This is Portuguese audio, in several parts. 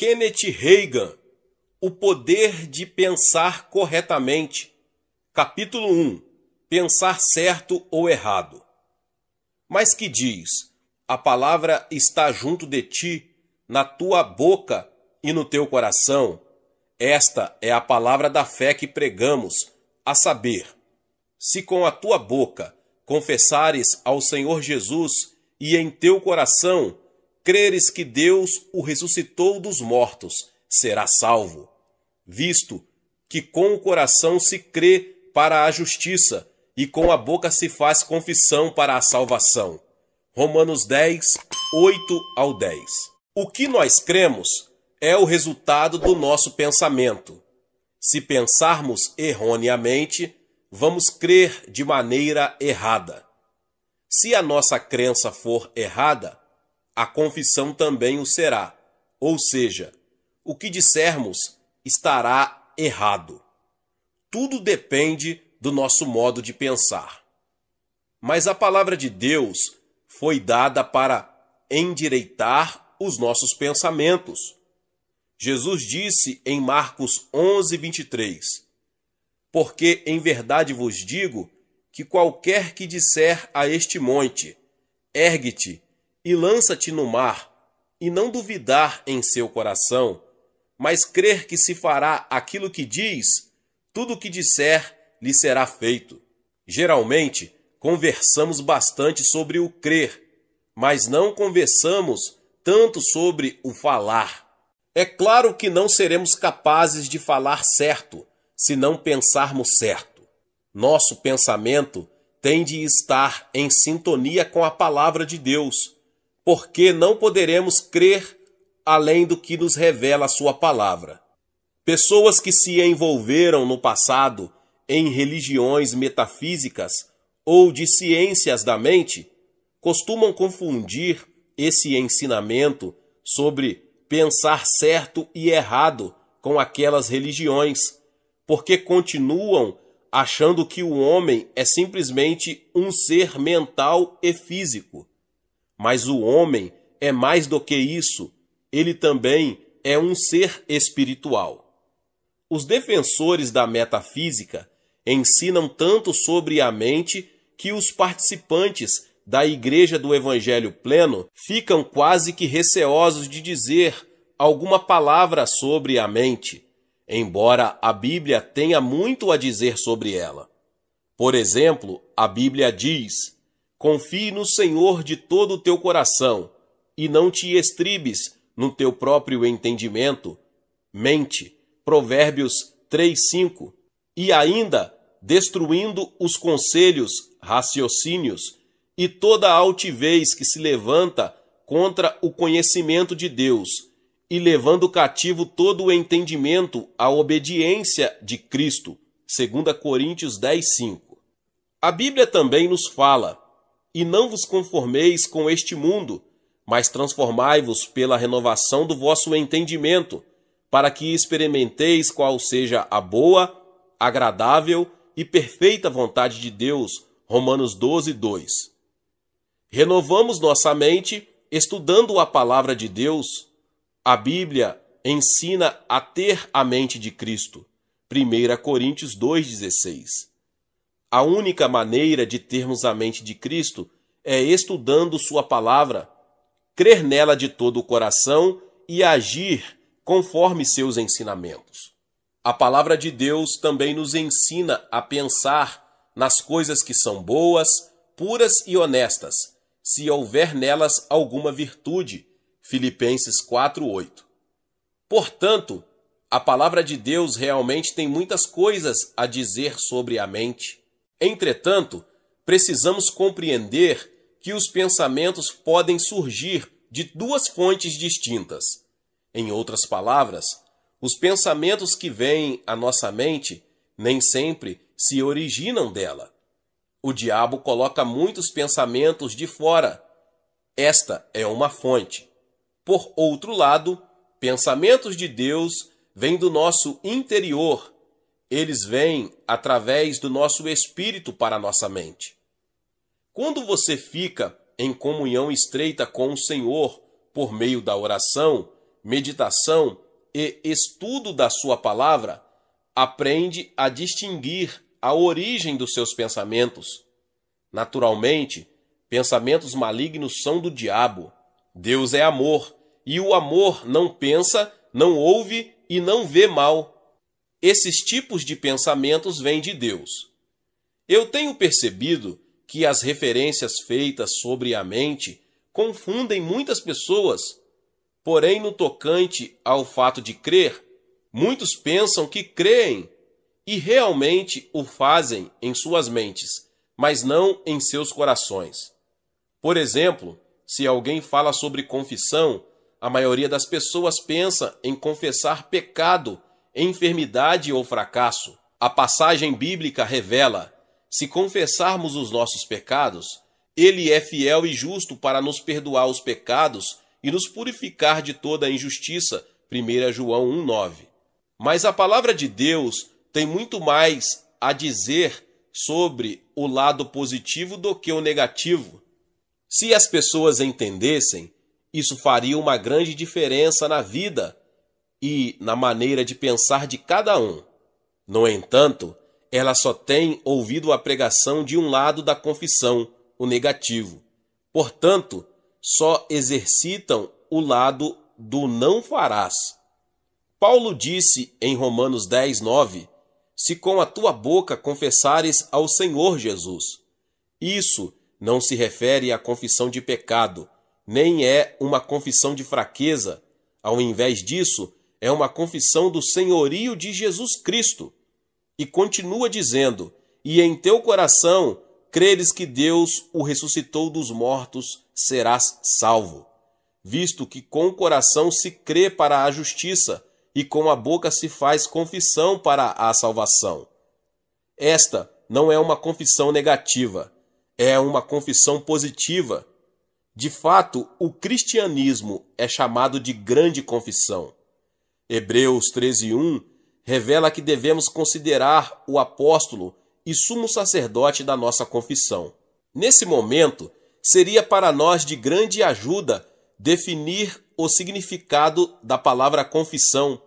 Kenneth Reagan, O Poder de Pensar Corretamente. Capítulo 1. Pensar certo ou errado. Mas que diz: a palavra está junto de ti, na tua boca e no teu coração. Esta é a palavra da fé que pregamos, a saber, se com a tua boca confessares ao Senhor Jesus e em teu coração creres que Deus o ressuscitou dos mortos, serás salvo, visto que com o coração se crê para a justiça e com a boca se faz confissão para a salvação. Romanos 10, 8 ao 10. O que nós cremos é o resultado do nosso pensamento. Se pensarmos erroneamente, vamos crer de maneira errada. Se a nossa crença for errada, a confissão também o será, ou seja, o que dissermos estará errado. Tudo depende do nosso modo de pensar. Mas a palavra de Deus foi dada para endireitar os nossos pensamentos. Jesus disse em Marcos 11, 23, porque em verdade vos digo que qualquer que disser a este monte, ergue-te e lança-te no mar, e não duvidar em seu coração, mas crer que se fará aquilo que diz, tudo o que disser lhe será feito. Geralmente, conversamos bastante sobre o crer, mas não conversamos tanto sobre o falar. É claro que não seremos capazes de falar certo, se não pensarmos certo. Nosso pensamento tem de estar em sintonia com a palavra de Deus, porque não poderemos crer além do que nos revela a sua palavra. Pessoas que se envolveram no passado em religiões metafísicas ou de ciências da mente costumam confundir esse ensinamento sobre pensar certo e errado com aquelas religiões, porque continuam achando que o homem é simplesmente um ser mental e físico. Mas o homem é mais do que isso, ele também é um ser espiritual. Os defensores da metafísica ensinam tanto sobre a mente que os participantes da Igreja do Evangelho Pleno ficam quase que receosos de dizer alguma palavra sobre a mente, embora a Bíblia tenha muito a dizer sobre ela. Por exemplo, a Bíblia diz: confie no Senhor de todo o teu coração e não te estribes no teu próprio entendimento. Mente. Provérbios 3:5. E ainda, destruindo os conselhos, raciocínios e toda a altivez que se levanta contra o conhecimento de Deus, e levando cativo todo o entendimento à obediência de Cristo. 2 Coríntios 10:5. A Bíblia também nos fala: e não vos conformeis com este mundo, mas transformai-vos pela renovação do vosso entendimento, para que experimenteis qual seja a boa, agradável e perfeita vontade de Deus. Romanos 12:2. Renovamos nossa mente estudando a palavra de Deus. A Bíblia ensina a ter a mente de Cristo. 1 Coríntios 2:16. A única maneira de termos a mente de Cristo é estudando sua palavra, crer nela de todo o coração e agir conforme seus ensinamentos. A palavra de Deus também nos ensina a pensar nas coisas que são boas, puras e honestas, se houver nelas alguma virtude. Filipenses 4:8. Portanto, a palavra de Deus realmente tem muitas coisas a dizer sobre a mente. Entretanto, precisamos compreender que os pensamentos podem surgir de duas fontes distintas. Em outras palavras, os pensamentos que vêm à nossa mente nem sempre se originam dela. O diabo coloca muitos pensamentos de fora. Esta é uma fonte. Por outro lado, pensamentos de Deus vêm do nosso interior. Eles vêm através do nosso espírito para a nossa mente. Quando você fica em comunhão estreita com o Senhor por meio da oração, meditação e estudo da sua palavra, aprende a distinguir a origem dos seus pensamentos. Naturalmente, pensamentos malignos são do diabo. Deus é amor, e o amor não pensa, não ouve e não vê mal. Esses tipos de pensamentos vêm de Deus. Eu tenho percebido que as referências feitas sobre a mente confundem muitas pessoas. Porém, no tocante ao fato de crer, muitos pensam que creem e realmente o fazem em suas mentes, mas não em seus corações. Por exemplo, se alguém fala sobre confissão, a maioria das pessoas pensa em confessar pecado, enfermidade ou fracasso. A passagem bíblica revela: se confessarmos os nossos pecados, Ele é fiel e justo para nos perdoar os pecados e nos purificar de toda a injustiça. 1 João 1,9. Mas a palavra de Deus tem muito mais a dizer sobre o lado positivo do que o negativo. Se as pessoas entendessem, isso faria uma grande diferença na vida e na maneira de pensar de cada um. No entanto, elas só têm ouvido a pregação de um lado da confissão, o negativo. Portanto, só exercitam o lado do não farás. Paulo disse em Romanos 10:9, se com a tua boca confessares ao Senhor Jesus. Isso não se refere à confissão de pecado, nem é uma confissão de fraqueza. Ao invés disso, é uma confissão do senhorio de Jesus Cristo. E continua dizendo, e em teu coração creres que Deus o ressuscitou dos mortos, serás salvo. Visto que com o coração se crê para a justiça, e com a boca se faz confissão para a salvação. Esta não é uma confissão negativa, é uma confissão positiva. De fato, o cristianismo é chamado de grande confissão. Hebreus 13:1 revela que devemos considerar o apóstolo e sumo sacerdote da nossa confissão. Nesse momento, seria para nós de grande ajuda definir o significado da palavra confissão.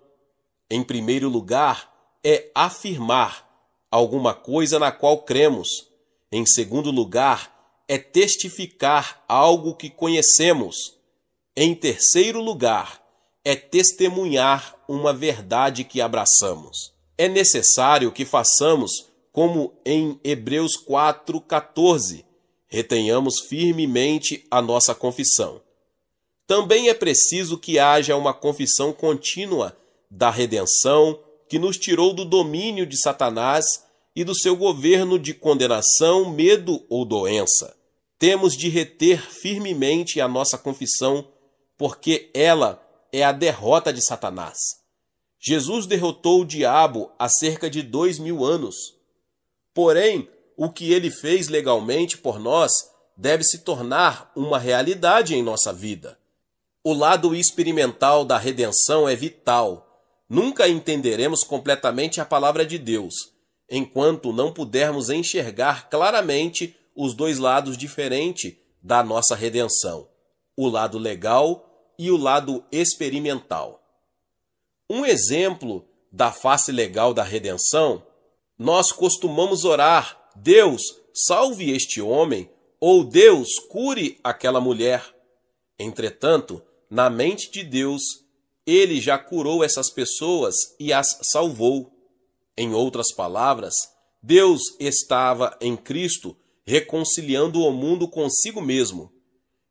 Em primeiro lugar, é afirmar alguma coisa na qual cremos. Em segundo lugar, é testificar algo que conhecemos. Em terceiro lugar, é testemunhar uma verdade que abraçamos. É necessário que façamos como em Hebreus 4:14, retenhamos firmemente a nossa confissão. Também é preciso que haja uma confissão contínua da redenção que nos tirou do domínio de Satanás e do seu governo de condenação, medo ou doença. Temos de reter firmemente a nossa confissão, porque ela é a derrota de Satanás. Jesus derrotou o diabo há cerca de 2000 anos. Porém, o que ele fez legalmente por nós deve se tornar uma realidade em nossa vida. O lado experimental da redenção é vital. Nunca entenderemos completamente a palavra de Deus, enquanto não pudermos enxergar claramente os dois lados diferentes da nossa redenção, o lado legal e o lado experimental. Um exemplo da face legal da redenção, nós costumamos orar, Deus, salve este homem, ou Deus, cure aquela mulher. Entretanto, na mente de Deus, Ele já curou essas pessoas e as salvou. Em outras palavras, Deus estava em Cristo reconciliando o mundo consigo mesmo.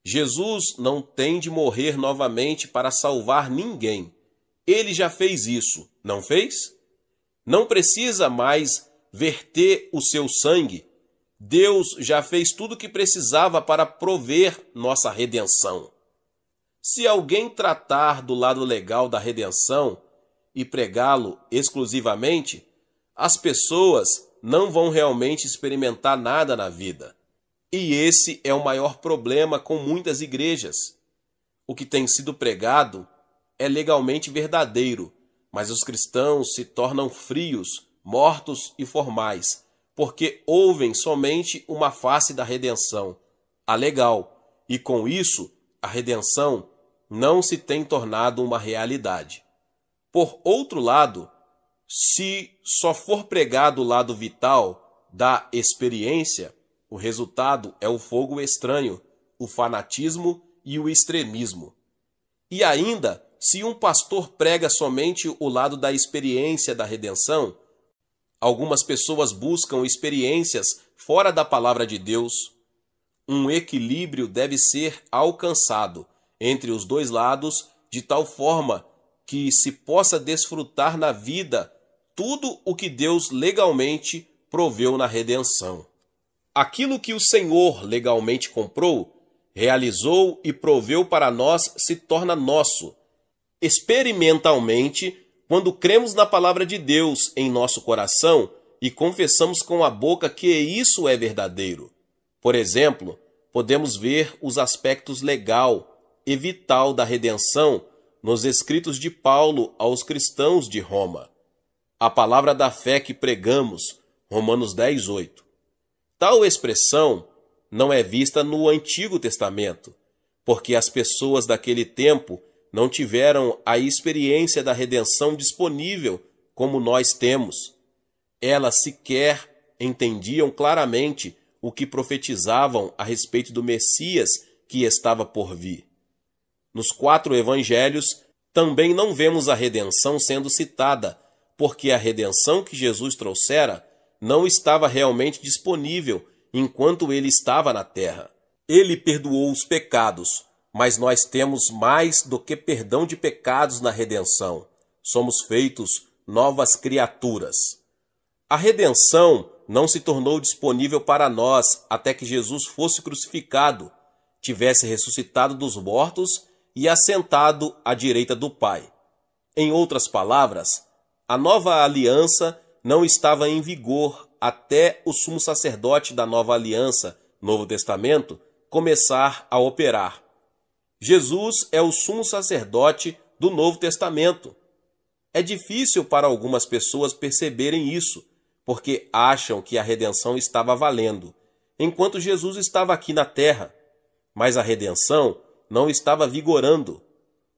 Jesus não tem de morrer novamente para salvar ninguém. Ele já fez isso, não fez? Não precisa mais verter o seu sangue. Deus já fez tudo o que precisava para prover nossa redenção. Se alguém tratar do lado legal da redenção e pregá-lo exclusivamente, as pessoas não vão realmente experimentar nada na vida. E esse é o maior problema com muitas igrejas. O que tem sido pregado é legalmente verdadeiro, mas os cristãos se tornam frios, mortos e formais, porque ouvem somente uma face da redenção, a legal, e com isso a redenção não se tem tornado uma realidade. Por outro lado, se só for pregado o lado vital da experiência, o resultado é o fogo estranho, o fanatismo e o extremismo. E ainda, se um pastor prega somente o lado da experiência da redenção, algumas pessoas buscam experiências fora da palavra de Deus. Um equilíbrio deve ser alcançado entre os dois lados de tal forma que se possa desfrutar na vida tudo o que Deus legalmente proveu na redenção. Aquilo que o Senhor legalmente comprou, realizou e proveu para nós se torna nosso. Experimentalmente, quando cremos na palavra de Deus em nosso coração e confessamos com a boca que isso é verdadeiro. Por exemplo, podemos ver os aspectos legal e vital da redenção nos escritos de Paulo aos cristãos de Roma. A palavra da fé que pregamos, Romanos 10:8. Tal expressão não é vista no Antigo Testamento, porque as pessoas daquele tempo não tiveram a experiência da redenção disponível como nós temos. Elas sequer entendiam claramente o que profetizavam a respeito do Messias que estava por vir. Nos 4 evangelhos, também não vemos a redenção sendo citada, porque a redenção que Jesus trouxera não estava realmente disponível enquanto ele estava na terra. Ele perdoou os pecados, mas nós temos mais do que perdão de pecados na redenção. Somos feitos novas criaturas. A redenção não se tornou disponível para nós até que Jesus fosse crucificado, tivesse ressuscitado dos mortos e assentado à direita do Pai. Em outras palavras, a nova aliança não estava em vigor até o sumo sacerdote da nova aliança, Novo Testamento, começar a operar. Jesus é o sumo sacerdote do Novo Testamento. É difícil para algumas pessoas perceberem isso, porque acham que a redenção estava valendo, enquanto Jesus estava aqui na terra. Mas a redenção não estava vigorando.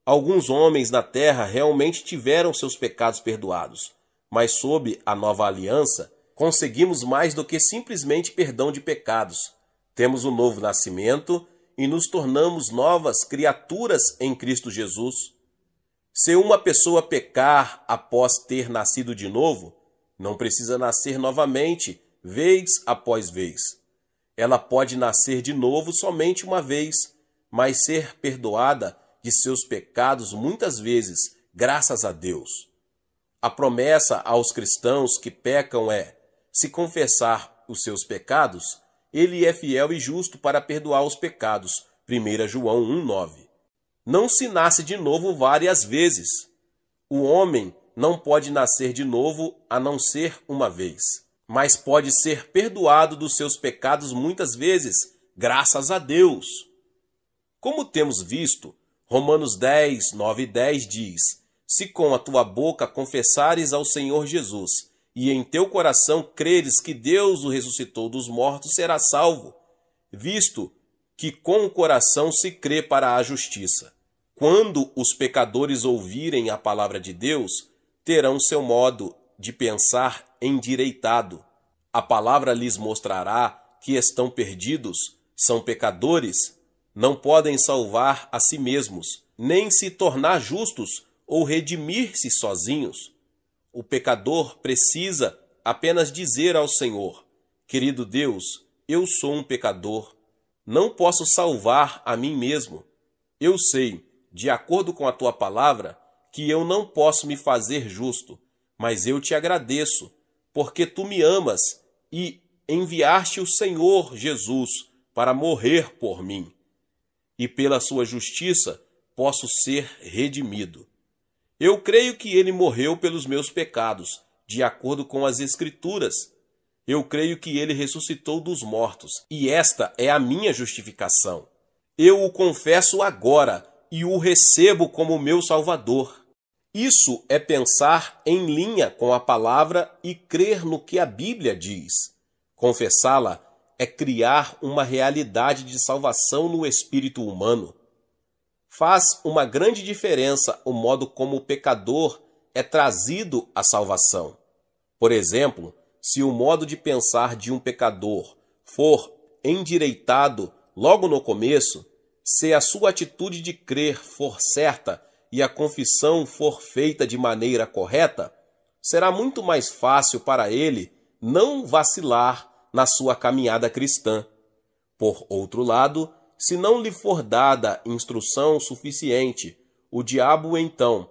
Alguns homens na terra realmente tiveram seus pecados perdoados, mas sob a nova aliança, conseguimos mais do que simplesmente perdão de pecados. Temos um novo nascimento e nos tornamos novas criaturas em Cristo Jesus. Se uma pessoa pecar após ter nascido de novo, não precisa nascer novamente, vez após vez. Ela pode nascer de novo somente uma vez, mas ser perdoada de seus pecados muitas vezes, graças a Deus. A promessa aos cristãos que pecam é: se confessar os seus pecados, ele é fiel e justo para perdoar os pecados. 1 João 1,9. Não se nasce de novo várias vezes. O homem não pode nascer de novo a não ser uma vez, mas pode ser perdoado dos seus pecados muitas vezes, graças a Deus. Como temos visto, Romanos 10, 9 e 10 diz: se com a tua boca confessares ao Senhor Jesus, e em teu coração creres que Deus o ressuscitou dos mortos, serás salvo, visto que com o coração se crê para a justiça. Quando os pecadores ouvirem a palavra de Deus, terão seu modo de pensar endireitado. A palavra lhes mostrará que estão perdidos, são pecadores, não podem salvar a si mesmos, nem se tornar justos ou redimir-se sozinhos. O pecador precisa apenas dizer ao Senhor: querido Deus, eu sou um pecador, não posso salvar a mim mesmo. Eu sei, de acordo com a tua palavra, que eu não posso me fazer justo, mas eu te agradeço, porque tu me amas e enviaste o Senhor Jesus para morrer por mim. E pela sua justiça posso ser redimido. Eu creio que ele morreu pelos meus pecados, de acordo com as Escrituras. Eu creio que ele ressuscitou dos mortos, e esta é a minha justificação. Eu o confesso agora e o recebo como meu Salvador. Isso é pensar em linha com a palavra e crer no que a Bíblia diz. Confessá-la é criar uma realidade de salvação no espírito humano. Faz uma grande diferença o modo como o pecador é trazido à salvação. Por exemplo, se o modo de pensar de um pecador for endireitado logo no começo, se a sua atitude de crer for certa e a confissão for feita de maneira correta, será muito mais fácil para ele não vacilar na sua caminhada cristã. Por outro lado, se não lhe for dada instrução suficiente, o diabo então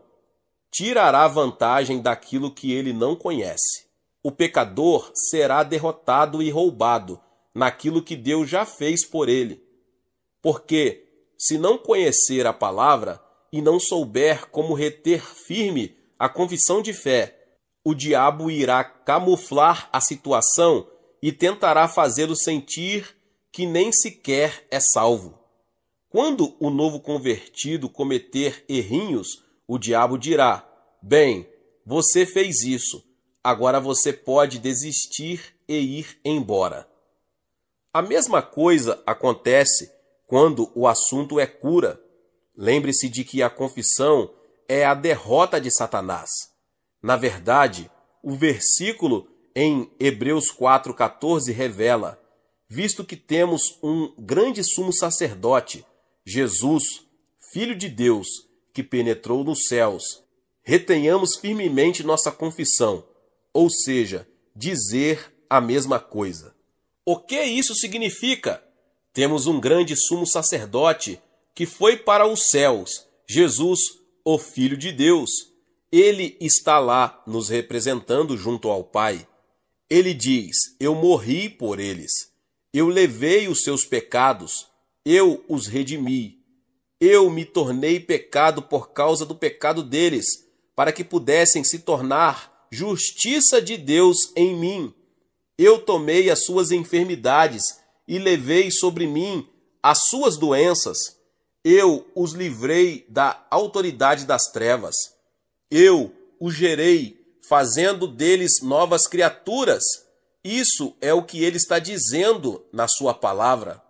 tirará vantagem daquilo que ele não conhece. O pecador será derrotado e roubado naquilo que Deus já fez por ele. Porque, se não conhecer a palavra e não souber como reter firme a confissão de fé, o diabo irá camuflar a situação e tentará fazê-lo sentir que nem sequer é salvo. Quando o novo convertido cometer errinhos, o diabo dirá: bem, você fez isso, agora você pode desistir e ir embora. A mesma coisa acontece quando o assunto é cura. Lembre-se de que a confissão é a derrota de Satanás. Na verdade, o versículo em Hebreus 4,14 revela: visto que temos um grande sumo sacerdote, Jesus, Filho de Deus, que penetrou nos céus, retenhamos firmemente nossa confissão, ou seja, dizer a mesma coisa. O que isso significa? Temos um grande sumo sacerdote que foi para os céus, Jesus, o Filho de Deus. Ele está lá nos representando junto ao Pai. Ele diz: eu morri por eles. Eu levei os seus pecados. Eu os redimi. Eu me tornei pecado por causa do pecado deles, para que pudessem se tornar justiça de Deus em mim. Eu tomei as suas enfermidades e levei sobre mim as suas doenças. Eu os livrei da autoridade das trevas. Eu os gerei, fazendo deles novas criaturas. Isso é o que ele está dizendo na sua palavra.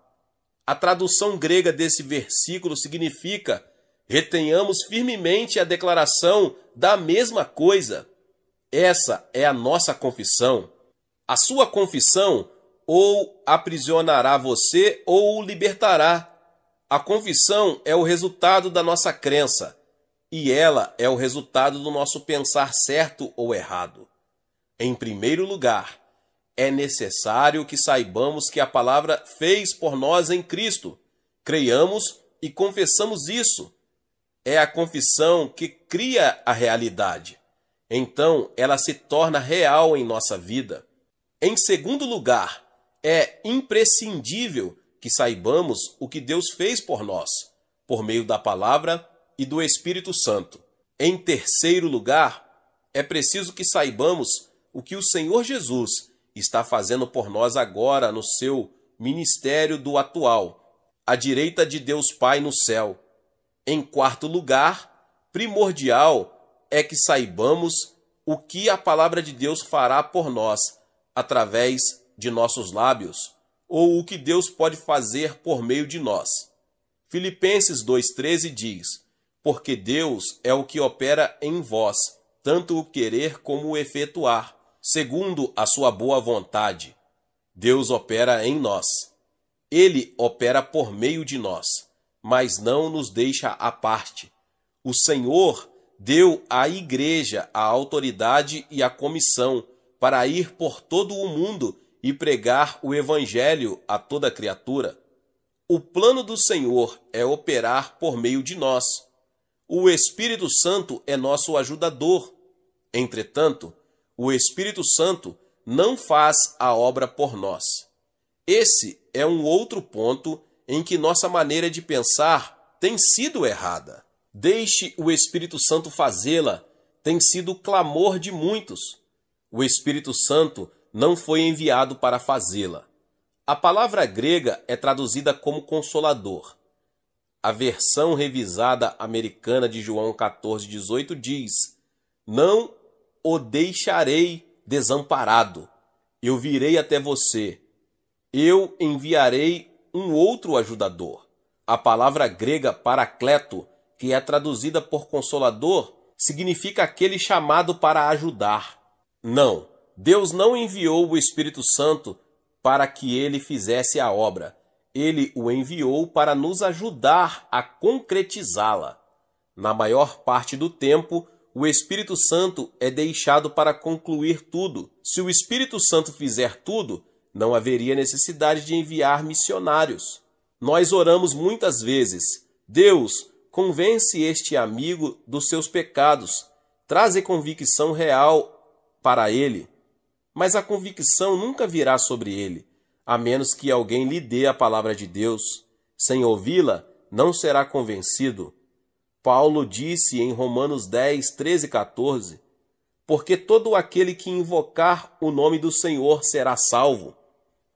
A tradução grega desse versículo significa: retenhamos firmemente a declaração da mesma coisa. Essa é a nossa confissão. A sua confissão ou aprisionará você ou o libertará. A confissão é o resultado da nossa crença, e ela é o resultado do nosso pensar certo ou errado. Em primeiro lugar, é necessário que saibamos que a palavra fez por nós em Cristo. Creiamos e confessamos isso. É a confissão que cria a realidade. Então, ela se torna real em nossa vida. Em segundo lugar, é imprescindível que saibamos o que Deus fez por nós, por meio da palavra e do Espírito Santo. Em terceiro lugar, é preciso que saibamos o que o Senhor Jesus está fazendo por nós agora no seu ministério do atual, à direita de Deus Pai no céu. Em quarto lugar, primordial é que saibamos o que a palavra de Deus fará por nós através de nossos lábios, ou o que Deus pode fazer por meio de nós. Filipenses 2,13 diz: porque Deus é o que opera em vós, tanto o querer como o efetuar, segundo a sua boa vontade. Deus opera em nós. Ele opera por meio de nós, mas não nos deixa à parte. O Senhor deu à igreja a autoridade e a comissão para ir por todo o mundo e pregar o evangelho a toda criatura. O plano do Senhor é operar por meio de nós. O Espírito Santo é nosso ajudador. Entretanto, o Espírito Santo não faz a obra por nós. Esse é um outro ponto em que nossa maneira de pensar tem sido errada. Deixe o Espírito Santo fazê-la tem sido o clamor de muitos. O Espírito Santo não foi enviado para fazê-la. A palavra grega é traduzida como consolador. A versão revisada americana de João 14,18 diz: não o deixarei desamparado. Eu virei até você. Eu enviarei um outro ajudador, A palavra grega paracleto, que é traduzida por consolador, significa aquele chamado para ajudar. Não, Deus não enviou o Espírito Santo para que ele fizesse a obra. Ele o enviou para nos ajudar a concretizá-la. Na maior parte do tempo, o Espírito Santo é deixado para concluir tudo. Se o Espírito Santo fizer tudo, não haveria necessidade de enviar missionários. Nós oramos muitas vezes: Deus, convence este amigo dos seus pecados, traze convicção real para ele. Mas a convicção nunca virá sobre ele, a menos que alguém lhe dê a palavra de Deus. Sem ouvi-la, não será convencido. Paulo disse em Romanos 10, 13 e 14, porque todo aquele que invocar o nome do Senhor será salvo.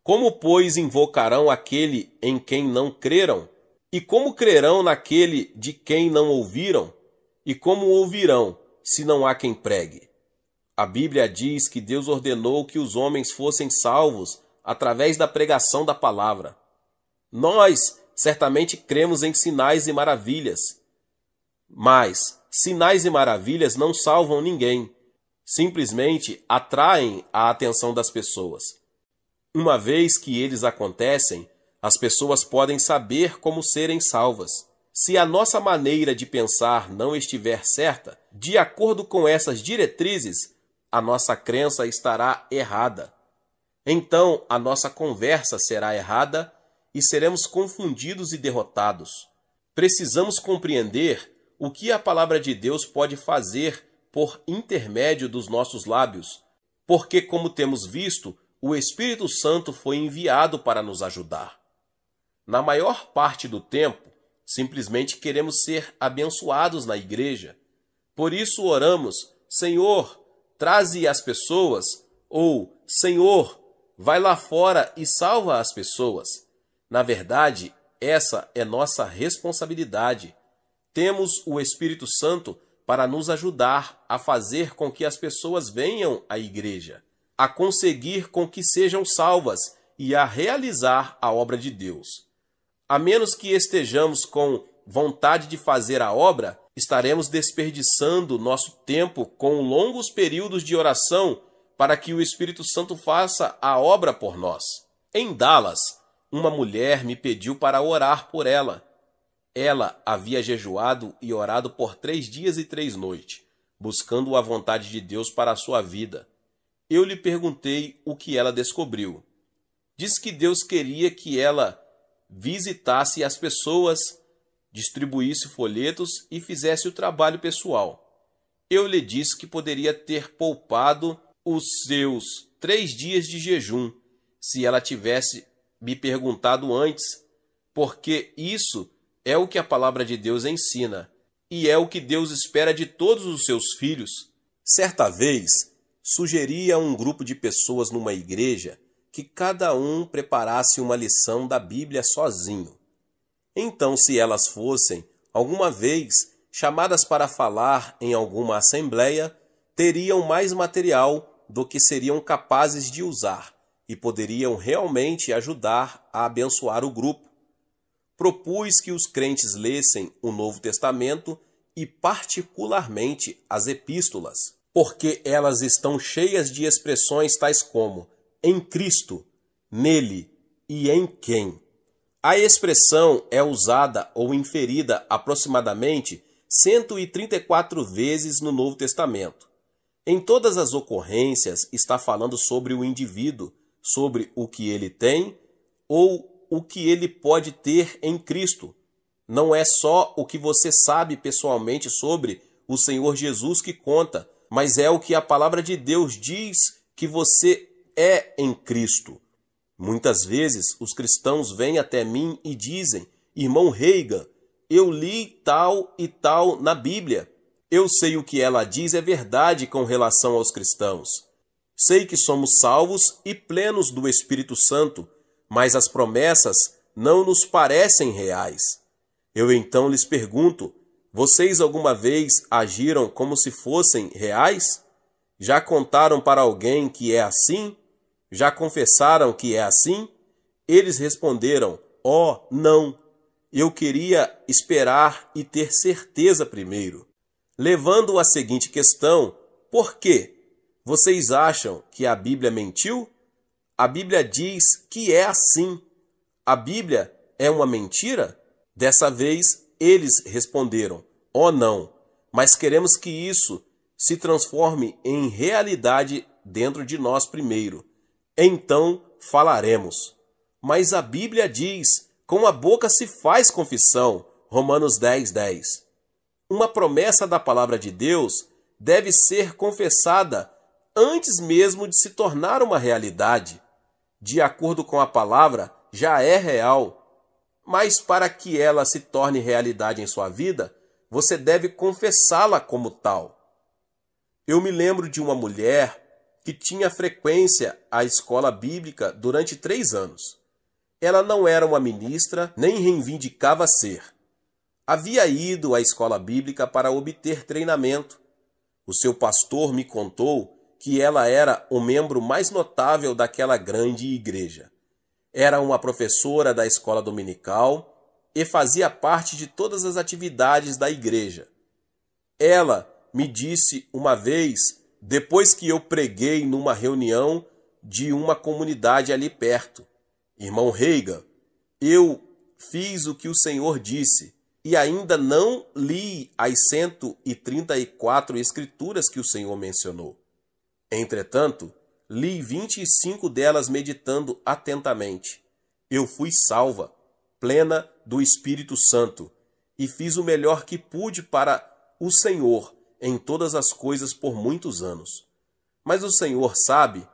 Como, pois, invocarão aquele em quem não creram? E como crerão naquele de quem não ouviram? E como ouvirão, se não há quem pregue? A Bíblia diz que Deus ordenou que os homens fossem salvos através da pregação da palavra. Nós certamente cremos em sinais e maravilhas, mas sinais e maravilhas não salvam ninguém, simplesmente atraem a atenção das pessoas. Uma vez que eles acontecem, as pessoas podem saber como serem salvas. Se a nossa maneira de pensar não estiver certa, de acordo com essas diretrizes, a nossa crença estará errada. Então, a nossa conversa será errada e seremos confundidos e derrotados. Precisamos compreender o que a palavra de Deus pode fazer por intermédio dos nossos lábios, porque, como temos visto, o Espírito Santo foi enviado para nos ajudar. Na maior parte do tempo, simplesmente queremos ser abençoados na igreja. Por isso oramos: Senhor, traze as pessoas, ou Senhor, vai lá fora e salva as pessoas. Na verdade, essa é nossa responsabilidade. Temos o Espírito Santo para nos ajudar a fazer com que as pessoas venham à igreja, a conseguir com que sejam salvas e a realizar a obra de Deus. A menos que estejamos com vontade de fazer a obra, estaremos desperdiçando nosso tempo com longos períodos de oração para que o Espírito Santo faça a obra por nós. Em Dallas, uma mulher me pediu para orar por ela. Ela havia jejuado e orado por 3 dias e 3 noites, buscando a vontade de Deus para a sua vida. Eu lhe perguntei o que ela descobriu. Disse que Deus queria que ela visitasse as pessoas, distribuísse folhetos e fizesse o trabalho pessoal. Eu lhe disse que poderia ter poupado os seus 3 dias de jejum se ela tivesse me perguntado antes, porque isso é o que a palavra de Deus ensina e é o que Deus espera de todos os seus filhos. Certa vez, sugeri a um grupo de pessoas numa igreja que cada um preparasse uma lição da Bíblia sozinho. Então, se elas fossem, alguma vez, chamadas para falar em alguma assembleia, teriam mais material do que seriam capazes de usar e poderiam realmente ajudar a abençoar o grupo. Propus que os crentes lessem o Novo Testamento e, particularmente, as epístolas, porque elas estão cheias de expressões tais como em Cristo, nele e em quem. A expressão é usada ou inferida aproximadamente 134 vezes no Novo Testamento. Em todas as ocorrências está falando sobre o indivíduo, sobre o que ele tem ou o que ele pode ter em Cristo. Não é só o que você sabe pessoalmente sobre o Senhor Jesus que conta, mas é o que a palavra de Deus diz que você é em Cristo. Muitas vezes os cristãos vêm até mim e dizem: irmão Reagan, eu li tal e tal na Bíblia. Eu sei o que ela diz é verdade com relação aos cristãos. Sei que somos salvos e plenos do Espírito Santo, mas as promessas não nos parecem reais. Eu então lhes pergunto: vocês alguma vez agiram como se fossem reais? Já contaram para alguém que é assim? Já confessaram que é assim? Eles responderam: não. eu queria esperar e ter certeza primeiro, levando à seguinte questão: por quê? Vocês acham que a Bíblia mentiu? A Bíblia diz que é assim. A Bíblia é uma mentira? Dessa vez, eles responderam: oh não, mas queremos que isso se transforme em realidade dentro de nós primeiro. Então falaremos. Mas a Bíblia diz: com a boca se faz confissão. Romanos 10:10. Uma promessa da palavra de Deus deve ser confessada antes mesmo de se tornar uma realidade. De acordo com a palavra, já é real. Mas para que ela se torne realidade em sua vida, você deve confessá-la como tal. Eu me lembro de uma mulher que tinha frequência à escola bíblica durante 3 anos. Ela não era uma ministra, nem reivindicava ser. Havia ido à escola bíblica para obter treinamento. O seu pastor me contou que ela era o membro mais notável daquela grande igreja. Era uma professora da escola dominical e fazia parte de todas as atividades da igreja. Ela me disse uma vez, depois que eu preguei numa reunião de uma comunidade ali perto: irmão Reagan, eu fiz o que o Senhor disse e ainda não li as 134 escrituras que o Senhor mencionou. Entretanto, li 25 delas meditando atentamente. Eu fui salva, plena do Espírito Santo, e fiz o melhor que pude para o Senhor em todas as coisas por muitos anos. Mas o Senhor sabe,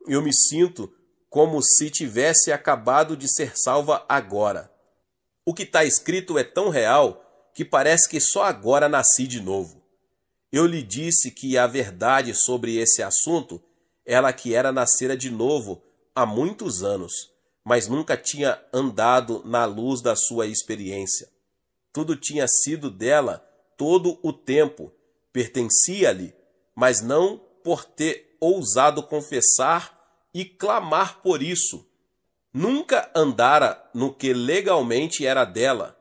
eu me sinto como se tivesse acabado de ser salva agora. O que está escrito é tão real que parece que só agora nasci de novo. Eu lhe disse que a verdade sobre esse assunto ela que era nascera de novo há muitos anos, mas nunca tinha andado na luz da sua experiência. Tudo tinha sido dela todo o tempo, pertencia-lhe, mas não por ter ousado confessar e clamar por isso. Nunca andara no que legalmente era dela.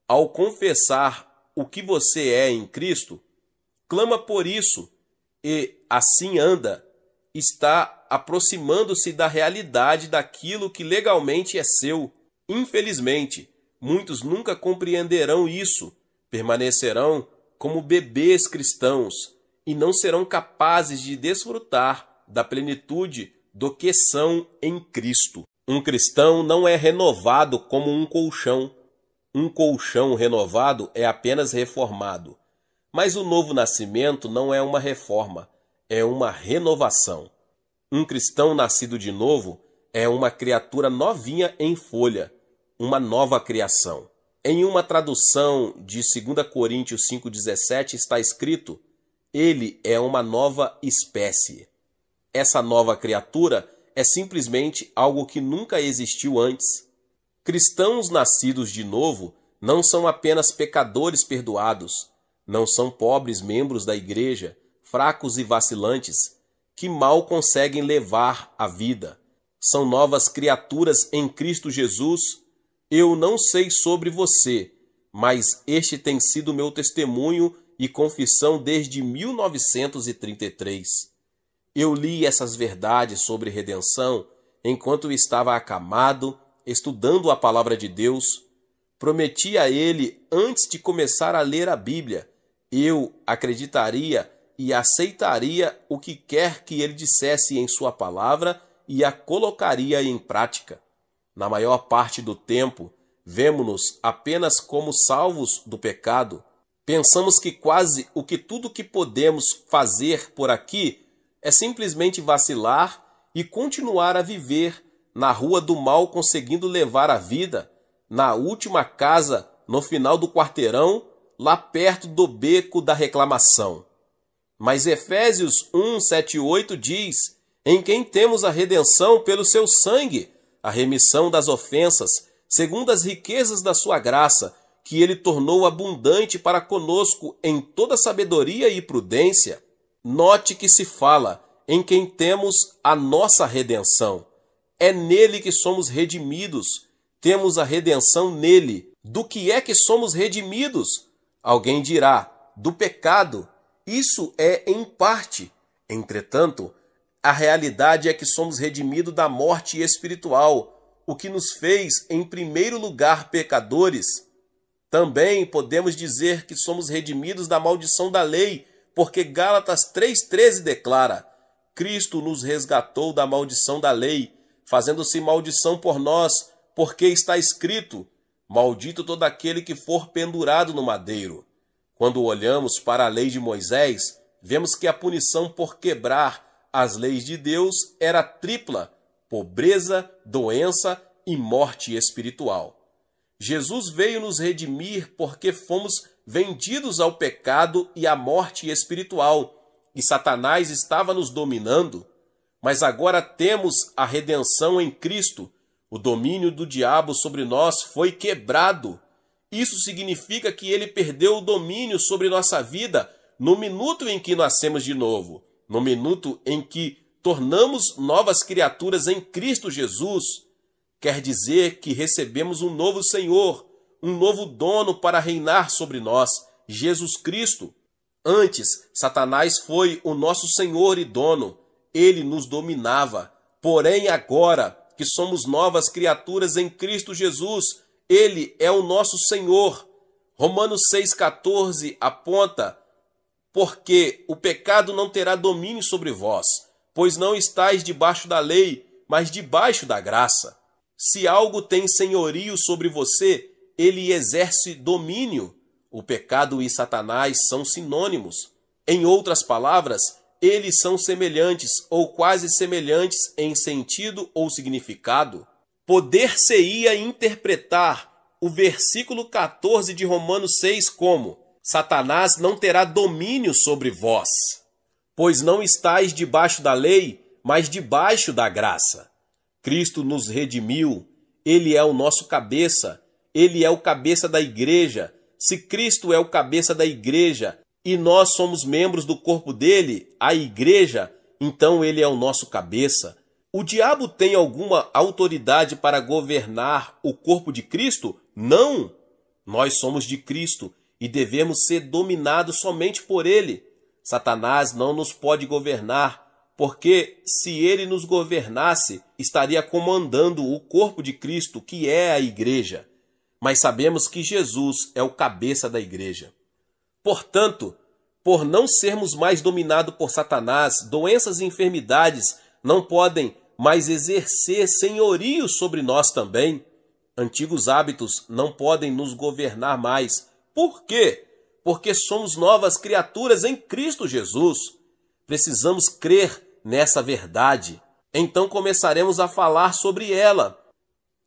Ao confessar o que você é em Cristo, clama por isso e assim anda, está aproximando-se da realidade daquilo que legalmente é seu. Infelizmente, muitos nunca compreenderão isso, permanecerão como bebês cristãos e não serão capazes de desfrutar da plenitude do que são em Cristo. Um cristão não é renovado como um colchão. Um colchão renovado é apenas reformado. Mas o novo nascimento não é uma reforma, é uma renovação. Um cristão nascido de novo é uma criatura novinha em folha, uma nova criação. Em uma tradução de 2 Coríntios 5,17 está escrito: ele é uma nova espécie. Essa nova criatura é simplesmente algo que nunca existiu antes. Cristãos nascidos de novo não são apenas pecadores perdoados, não são pobres membros da igreja, fracos e vacilantes, que mal conseguem levar a vida. São novas criaturas em Cristo Jesus. Eu não sei sobre você, mas este tem sido meu testemunho e confissão desde 1933. Eu li essas verdades sobre redenção enquanto estava acamado, estudando a palavra de Deus. Prometi a ele, antes de começar a ler a Bíblia, eu acreditaria e aceitaria o que quer que ele dissesse em sua palavra e a colocaria em prática. Na maior parte do tempo, vemo-nos apenas como salvos do pecado. Pensamos que quase tudo que podemos fazer por aqui é simplesmente vacilar e continuar a viver na rua do mal, conseguindo levar a vida na última casa, no final do quarteirão, lá perto do beco da reclamação. Mas Efésios 1, 7 e 8 diz: em quem temos a redenção pelo seu sangue, a remissão das ofensas, segundo as riquezas da sua graça, que ele tornou abundante para conosco em toda sabedoria e prudência. Note que se fala em quem temos a nossa redenção. É nele que somos redimidos, temos a redenção nele. Do que é que somos redimidos? Alguém dirá, do pecado. Isso é em parte. Entretanto, a realidade é que somos redimidos da morte espiritual, o que nos fez, em primeiro lugar, pecadores. Também podemos dizer que somos redimidos da maldição da lei, porque Gálatas 3,13 declara: Cristo nos resgatou da maldição da lei, fazendo-se maldição por nós, porque está escrito: maldito todo aquele que for pendurado no madeiro. Quando olhamos para a lei de Moisés, vemos que a punição por quebrar as leis de Deus era tripla: pobreza, doença e morte espiritual. Jesus veio nos redimir porque fomos vendidos ao pecado e à morte espiritual, e Satanás estava nos dominando. Mas agora temos a redenção em Cristo. O domínio do diabo sobre nós foi quebrado. Isso significa que ele perdeu o domínio sobre nossa vida no minuto em que nascemos de novo, no minuto em que tornamos novas criaturas em Cristo Jesus. Quer dizer que recebemos um novo Senhor, um novo dono para reinar sobre nós, Jesus Cristo. Antes, Satanás foi o nosso Senhor e dono. Ele nos dominava. Porém, agora que somos novas criaturas em Cristo Jesus, ele é o nosso Senhor. Romanos 6,14 aponta: porque o pecado não terá domínio sobre vós, pois não estáis debaixo da lei, mas debaixo da graça. Se algo tem senhorio sobre você, ele exerce domínio. O pecado e Satanás são sinônimos. Em outras palavras, eles são semelhantes ou quase semelhantes em sentido ou significado. Poder-se-ia interpretar o versículo 14 de Romanos 6 como: Satanás não terá domínio sobre vós, pois não estáis debaixo da lei, mas debaixo da graça. Cristo nos redimiu, ele é o nosso cabeça, ele é o cabeça da igreja. Se Cristo é o cabeça da igreja e nós somos membros do corpo dele, a igreja, então ele é o nosso cabeça. O diabo tem alguma autoridade para governar o corpo de Cristo? Não! Nós somos de Cristo e devemos ser dominados somente por ele. Satanás não nos pode governar, porque se ele nos governasse, estaria comandando o corpo de Cristo, que é a igreja. Mas sabemos que Jesus é o cabeça da igreja. Portanto, por não sermos mais dominados por Satanás, doenças e enfermidades não podem mais exercer senhorio sobre nós também. Antigos hábitos não podem nos governar mais. Por quê? Porque somos novas criaturas em Cristo Jesus. Precisamos crer nessa verdade. Então começaremos a falar sobre ela.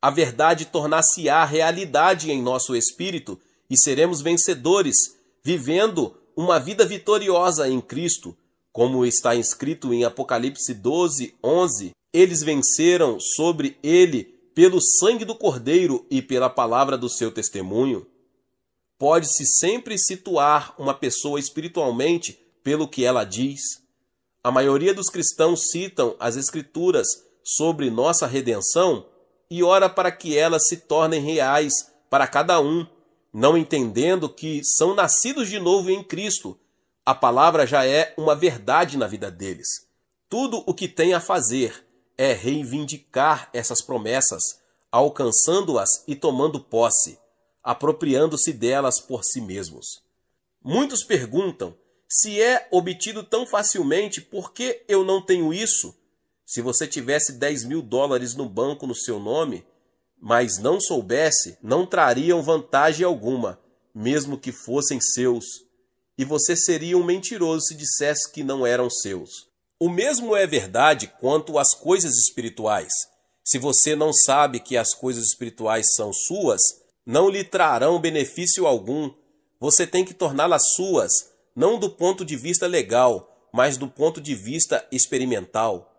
A verdade tornar-se-á realidade em nosso espírito e seremos vencedores, vivendo uma vida vitoriosa em Cristo. Como está escrito em Apocalipse 12:11, eles venceram sobre ele pelo sangue do Cordeiro e pela palavra do seu testemunho. Pode-se sempre situar uma pessoa espiritualmente pelo que ela diz. A maioria dos cristãos citam as Escrituras sobre nossa redenção e ora para que elas se tornem reais para cada um, não entendendo que são nascidos de novo em Cristo. A palavra já é uma verdade na vida deles. Tudo o que tem a fazer é reivindicar essas promessas, alcançando-as e tomando posse, apropriando-se delas por si mesmos. Muitos perguntam: se é obtido tão facilmente, por que eu não tenho isso? Se você tivesse 10 mil dólares no banco no seu nome, mas não soubesse, não trariam vantagem alguma, mesmo que fossem seus. E você seria um mentiroso se dissesse que não eram seus. O mesmo é verdade quanto às coisas espirituais. Se você não sabe que as coisas espirituais são suas, não lhe trarão benefício algum. Você tem que torná-las suas, não do ponto de vista legal, mas do ponto de vista experimental.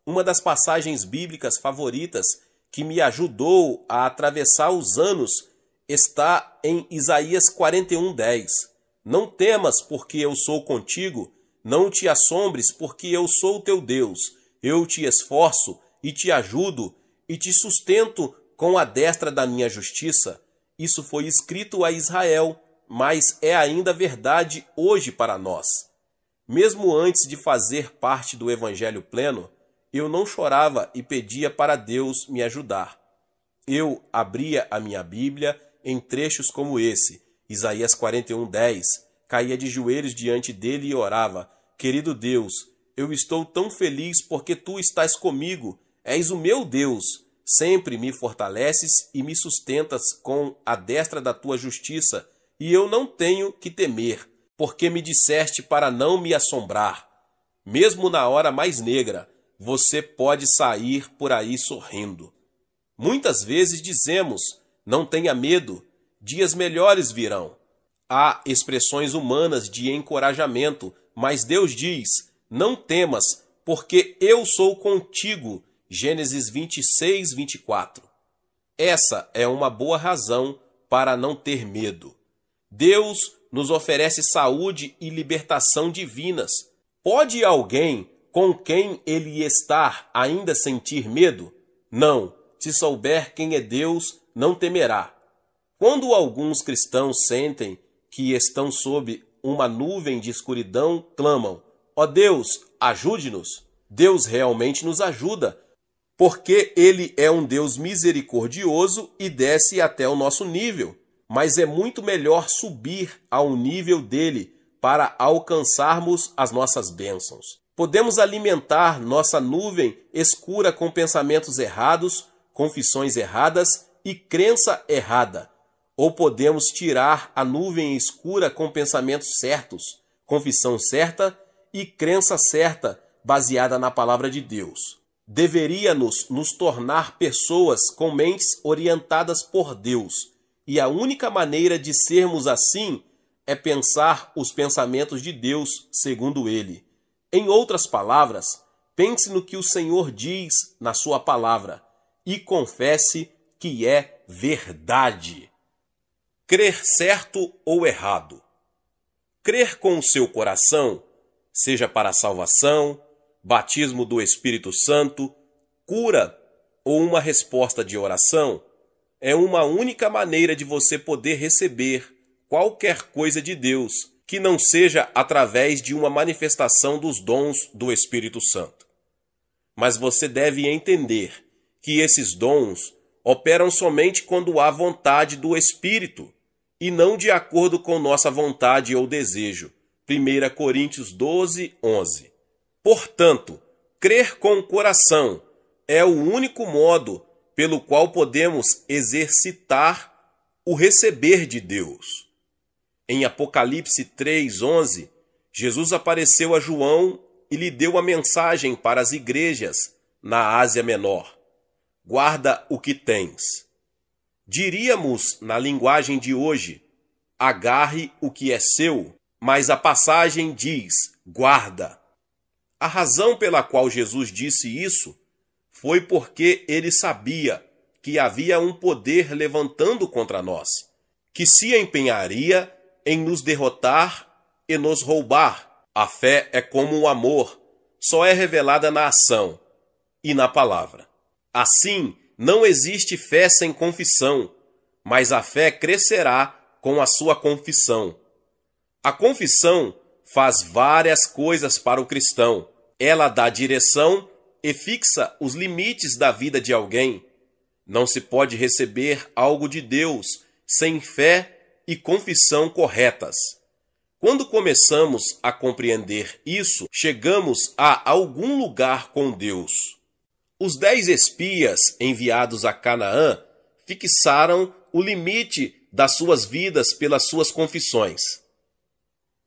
Uma das passagens bíblicas favoritas que me ajudou a atravessar os anos está em Isaías 41:10. Não temas, porque eu sou contigo, não te assombres, porque eu sou o teu Deus. Eu te esforço e te ajudo e te sustento com a destra da minha justiça, isso foi escrito a Israel, mas é ainda verdade hoje para nós. Mesmo antes de fazer parte do Evangelho pleno, eu não chorava e pedia para Deus me ajudar. Eu abria a minha Bíblia em trechos como esse, Isaías 41:10, caía de joelhos diante dele e orava: querido Deus, eu estou tão feliz porque tu estás comigo, és o meu Deus, sempre me fortaleces e me sustentas com a destra da tua justiça, e eu não tenho que temer, porque me disseste para não me assombrar. Mesmo na hora mais negra, você pode sair por aí sorrindo. Muitas vezes dizemos: não tenha medo, dias melhores virão. Há expressões humanas de encorajamento, mas Deus diz: não temas, porque eu sou contigo. Gênesis 26:24. Essa é uma boa razão para não ter medo. Deus nos oferece saúde e libertação divinas. Pode alguém com quem ele está ainda sentir medo? Não. Se souber quem é Deus, não temerá. Quando alguns cristãos sentem que estão sob uma nuvem de escuridão, clamam: ó Deus, ajude-nos. Deus realmente nos ajuda, porque Ele é um Deus misericordioso e desce até o nosso nível. Mas é muito melhor subir ao nível dele para alcançarmos as nossas bênçãos. Podemos alimentar nossa nuvem escura com pensamentos errados, confissões erradas e crença errada. Ou podemos tirar a nuvem escura com pensamentos certos, confissão certa e crença certa, baseada na palavra de Deus. Deveria-nos nos tornar pessoas com mentes orientadas por Deus. E a única maneira de sermos assim é pensar os pensamentos de Deus segundo Ele. Em outras palavras, pense no que o Senhor diz na sua palavra e confesse que é verdade. Crer certo ou errado. Crer com o seu coração, seja para a salvação, batismo do Espírito Santo, cura ou uma resposta de oração, é uma única maneira de você poder receber qualquer coisa de Deus, que não seja através de uma manifestação dos dons do Espírito Santo. Mas você deve entender que esses dons operam somente quando há vontade do Espírito, e não de acordo com nossa vontade ou desejo. 1 Coríntios 12:11. Portanto, crer com o coração é o único modo pelo qual podemos exercitar o receber de Deus. Em Apocalipse 3:11, Jesus apareceu a João e lhe deu a mensagem para as igrejas na Ásia Menor: guarda o que tens. Diríamos, na linguagem de hoje, agarre o que é seu, mas a passagem diz, guarda. A razão pela qual Jesus disse isso foi porque ele sabia que havia um poder levantando contra nós, que se empenharia em nos derrotar e nos roubar. A fé é como o amor, só é revelada na ação e na palavra. Assim, não existe fé sem confissão, mas a fé crescerá com a sua confissão. A confissão faz várias coisas para o cristão. Ela dá direção e fixa os limites da vida de alguém. Não se pode receber algo de Deus sem fé e confissão corretas. Quando começamos a compreender isso, chegamos a algum lugar com Deus. Os 10 espias enviados a Canaã fixaram o limite das suas vidas pelas suas confissões.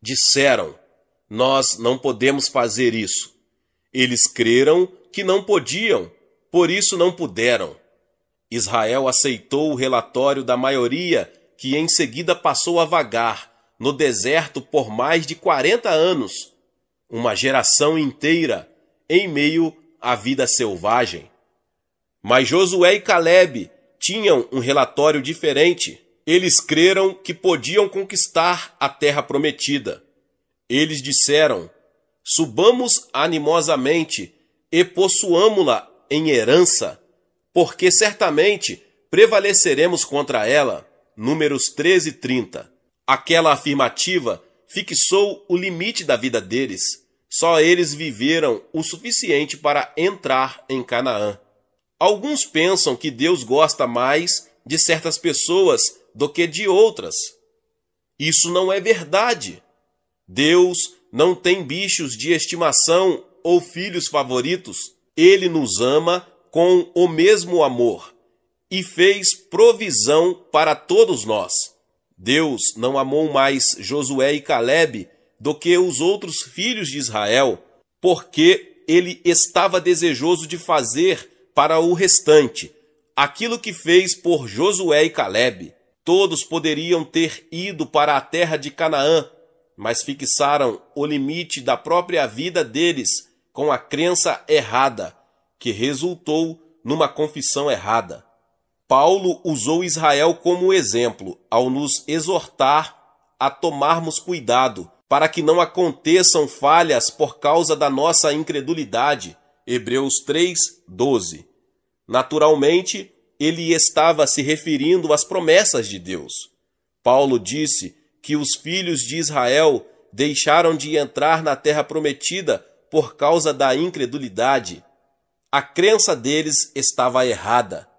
Disseram: nós não podemos fazer isso. Eles creram que não podiam, por isso não puderam. Israel aceitou o relatório da maioria, que em seguida passou a vagar no deserto por mais de 40 anos, uma geração inteira, em meio à vida selvagem. Mas Josué e Calebe tinham um relatório diferente. Eles creram que podiam conquistar a terra prometida. Eles disseram: subamos animosamente e possuamo-la em herança, porque certamente prevaleceremos contra ela. Números 13:30. Aquela afirmativa fixou o limite da vida deles. Só eles viveram o suficiente para entrar em Canaã. Alguns pensam que Deus gosta mais de certas pessoas do que de outras. Isso não é verdade. Deus não tem bichos de estimação ou filhos favoritos. Ele nos ama com o mesmo amor e fez provisão para todos nós. Deus não amou mais Josué e Calebe do que os outros filhos de Israel, porque ele estava desejoso de fazer para o restante aquilo que fez por Josué e Calebe. Todos poderiam ter ido para a terra de Canaã, mas fixaram o limite da própria vida deles com a crença errada, que resultou numa confissão errada. Paulo usou Israel como exemplo ao nos exortar a tomarmos cuidado para que não aconteçam falhas por causa da nossa incredulidade. Hebreus 3:12. Naturalmente, ele estava se referindo às promessas de Deus. Paulo disse que os filhos de Israel deixaram de entrar na terra prometida por causa da incredulidade. A crença deles estava errada.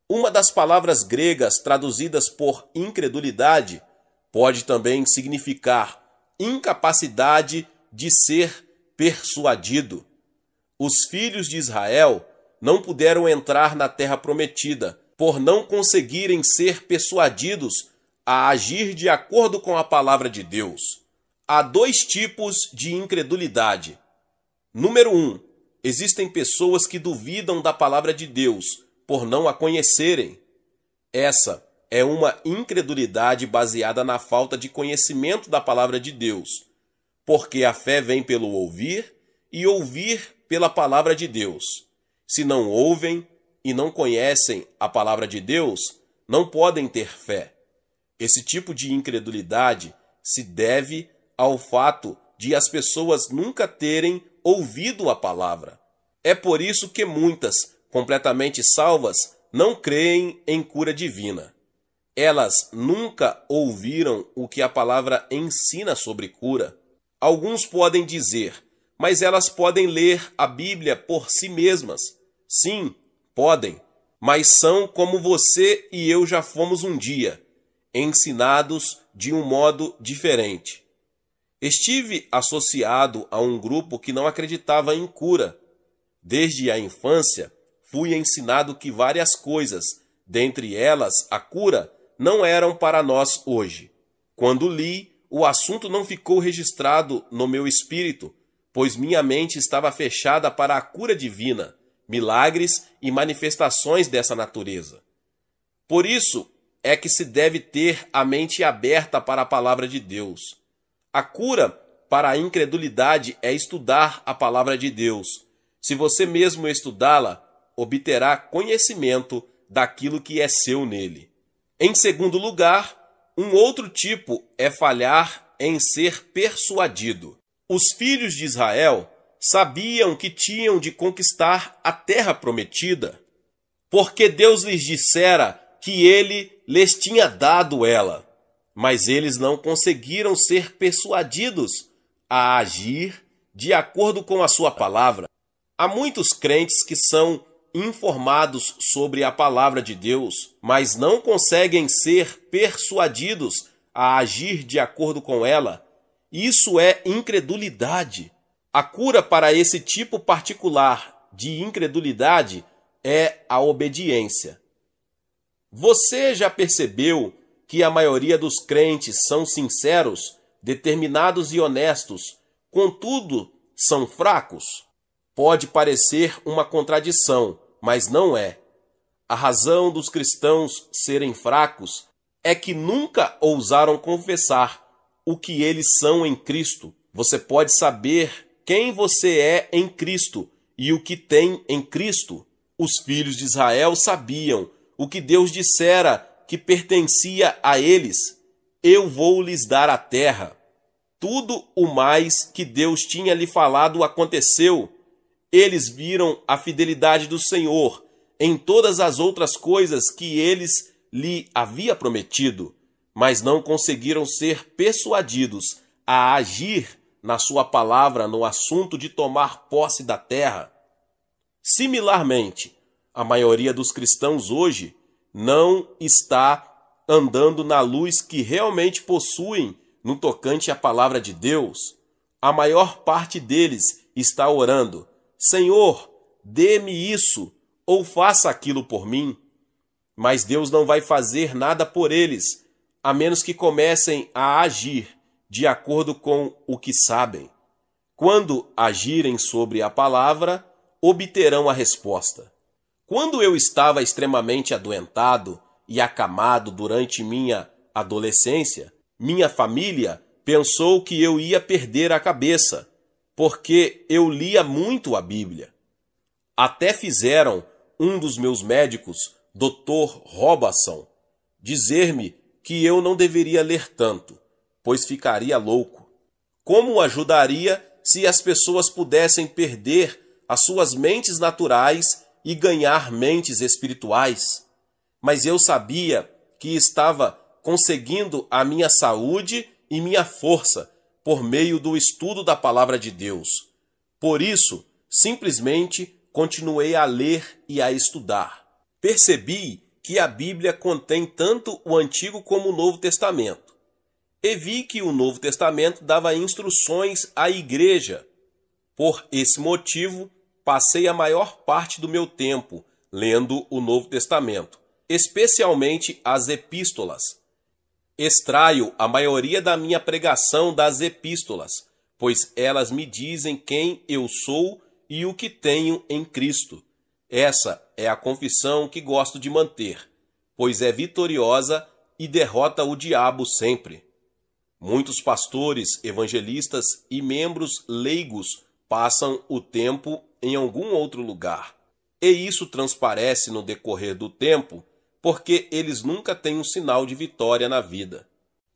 Uma das palavras gregas traduzidas por incredulidade pode também significar incapacidade de ser persuadido. Os filhos de Israel não puderam entrar na terra prometida por não conseguirem ser persuadidos a agir de acordo com a palavra de Deus. Há dois tipos de incredulidade. Número 1. Existem pessoas que duvidam da palavra de Deus por não a conhecerem. Essa é uma incredulidade baseada na falta de conhecimento da palavra de Deus, porque a fé vem pelo ouvir e ouvir pela palavra de Deus. Se não ouvem e não conhecem a palavra de Deus, não podem ter fé. Esse tipo de incredulidade se deve ao fato de as pessoas nunca terem ouvido a palavra. É por isso que muitas, completamente salvas, não creem em cura divina. Elas nunca ouviram o que a palavra ensina sobre cura. Alguns podem dizer, mas elas podem ler a Bíblia por si mesmas. Sim, podem, mas são como você e eu já fomos um dia, ensinados de um modo diferente. Estive associado a um grupo que não acreditava em cura. Desde a infância, fui ensinado que várias coisas, dentre elas a cura, não eram para nós hoje. Quando li, o assunto não ficou registrado no meu espírito, pois minha mente estava fechada para a cura divina, milagres e manifestações dessa natureza. Por isso é que se deve ter a mente aberta para a palavra de Deus. A cura para a incredulidade é estudar a palavra de Deus. Se você mesmo estudá-la, obterá conhecimento daquilo que é seu nele. Em segundo lugar, um outro tipo é falhar em ser persuadido. Os filhos de Israel sabiam que tinham de conquistar a terra prometida, porque Deus lhes dissera que ele lhes tinha dado ela, mas eles não conseguiram ser persuadidos a agir de acordo com a sua palavra. Há muitos crentes que são informados sobre a palavra de Deus, mas não conseguem ser persuadidos a agir de acordo com ela. Isso é incredulidade. A cura para esse tipo particular de incredulidade é a obediência. Você já percebeu que a maioria dos crentes são sinceros, determinados e honestos, contudo são fracos? Pode parecer uma contradição, mas não é. A razão dos cristãos serem fracos é que nunca ousaram confessar o que eles são em Cristo. Você pode saber quem você é em Cristo e o que tem em Cristo. Os filhos de Israel sabiam o que Deus dissera que pertencia a eles. Eu vou lhes dar a terra. Tudo o mais que Deus tinha lhe falado aconteceu. Eles viram a fidelidade do Senhor, em todas as outras coisas que eles lhe havia prometido, mas não conseguiram ser persuadidos a agir na sua palavra no assunto de tomar posse da terra. Similarmente, a maioria dos cristãos hoje não está andando na luz que realmente possuem no tocante à palavra de Deus. A maior parte deles está orando: Senhor, dê-me isso ou faça aquilo por mim. Mas Deus não vai fazer nada por eles, a menos que comecem a agir de acordo com o que sabem. Quando agirem sobre a palavra, obterão a resposta. Quando eu estava extremamente adoentado e acamado durante minha adolescência, minha família pensou que eu ia perder a cabeça, porque eu lia muito a Bíblia. Até fizeram um dos meus médicos, Dr. Robertson, dizer-me que eu não deveria ler tanto, pois ficaria louco. Como ajudaria se as pessoas pudessem perder as suas mentes naturais e ganhar mentes espirituais? Mas eu sabia que estava conseguindo a minha saúde e minha força por meio do estudo da palavra de Deus. Por isso, simplesmente continuei a ler e a estudar. Percebi que a Bíblia contém tanto o Antigo como o Novo Testamento. E vi que o Novo Testamento dava instruções à igreja. Por esse motivo, passei a maior parte do meu tempo lendo o Novo Testamento, especialmente as epístolas. Extraio a maioria da minha pregação das epístolas, pois elas me dizem quem eu sou e o que tenho em Cristo. Essa é a confissão que gosto de manter, pois é vitoriosa e derrota o diabo sempre. Muitos pastores, evangelistas e membros leigos passam o tempo em algum outro lugar. E isso transparece no decorrer do tempo, porque eles nunca têm um sinal de vitória na vida.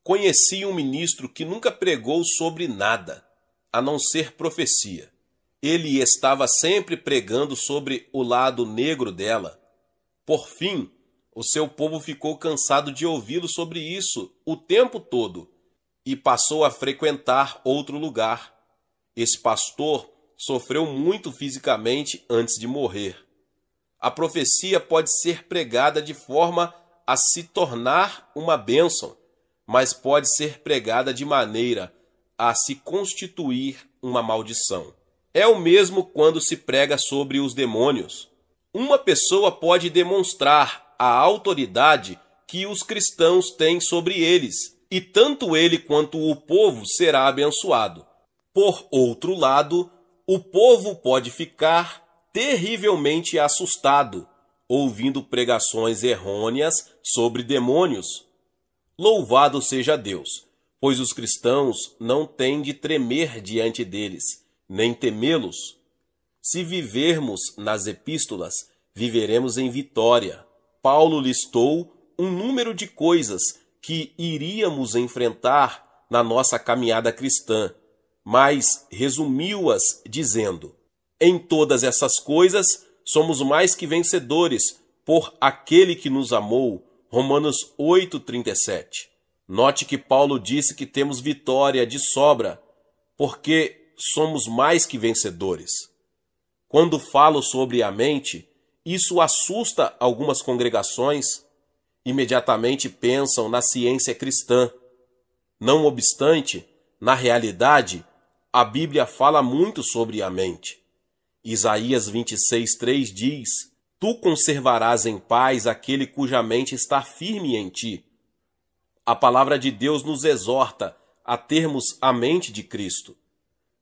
Conheci um ministro que nunca pregou sobre nada, a não ser profecia. Ele estava sempre pregando sobre o lado negro dela. Por fim, o seu povo ficou cansado de ouvi-lo sobre isso o tempo todo e passou a frequentar outro lugar. Esse pastor sofreu muito fisicamente antes de morrer. A profecia pode ser pregada de forma a se tornar uma bênção, mas pode ser pregada de maneira a se constituir uma maldição. É o mesmo quando se prega sobre os demônios. Uma pessoa pode demonstrar a autoridade que os cristãos têm sobre eles, e tanto ele quanto o povo será abençoado. Por outro lado, o povo pode ficar terrivelmente assustado, ouvindo pregações errôneas sobre demônios. Louvado seja Deus, pois os cristãos não têm de tremer diante deles, nem temê-los. Se vivermos nas epístolas, viveremos em vitória. Paulo listou um número de coisas que iríamos enfrentar na nossa caminhada cristã, mas resumiu-as dizendo: em todas essas coisas somos mais que vencedores por aquele que nos amou. Romanos 8:37. Note que Paulo disse que temos vitória de sobra, porque somos mais que vencedores. Quando falo sobre a mente, isso assusta algumas congregações. Imediatamente pensam na ciência cristã. Não obstante, na realidade, a Bíblia fala muito sobre a mente. Isaías 26:3 diz: tu conservarás em paz aquele cuja mente está firme em ti. A palavra de Deus nos exorta a termos a mente de Cristo.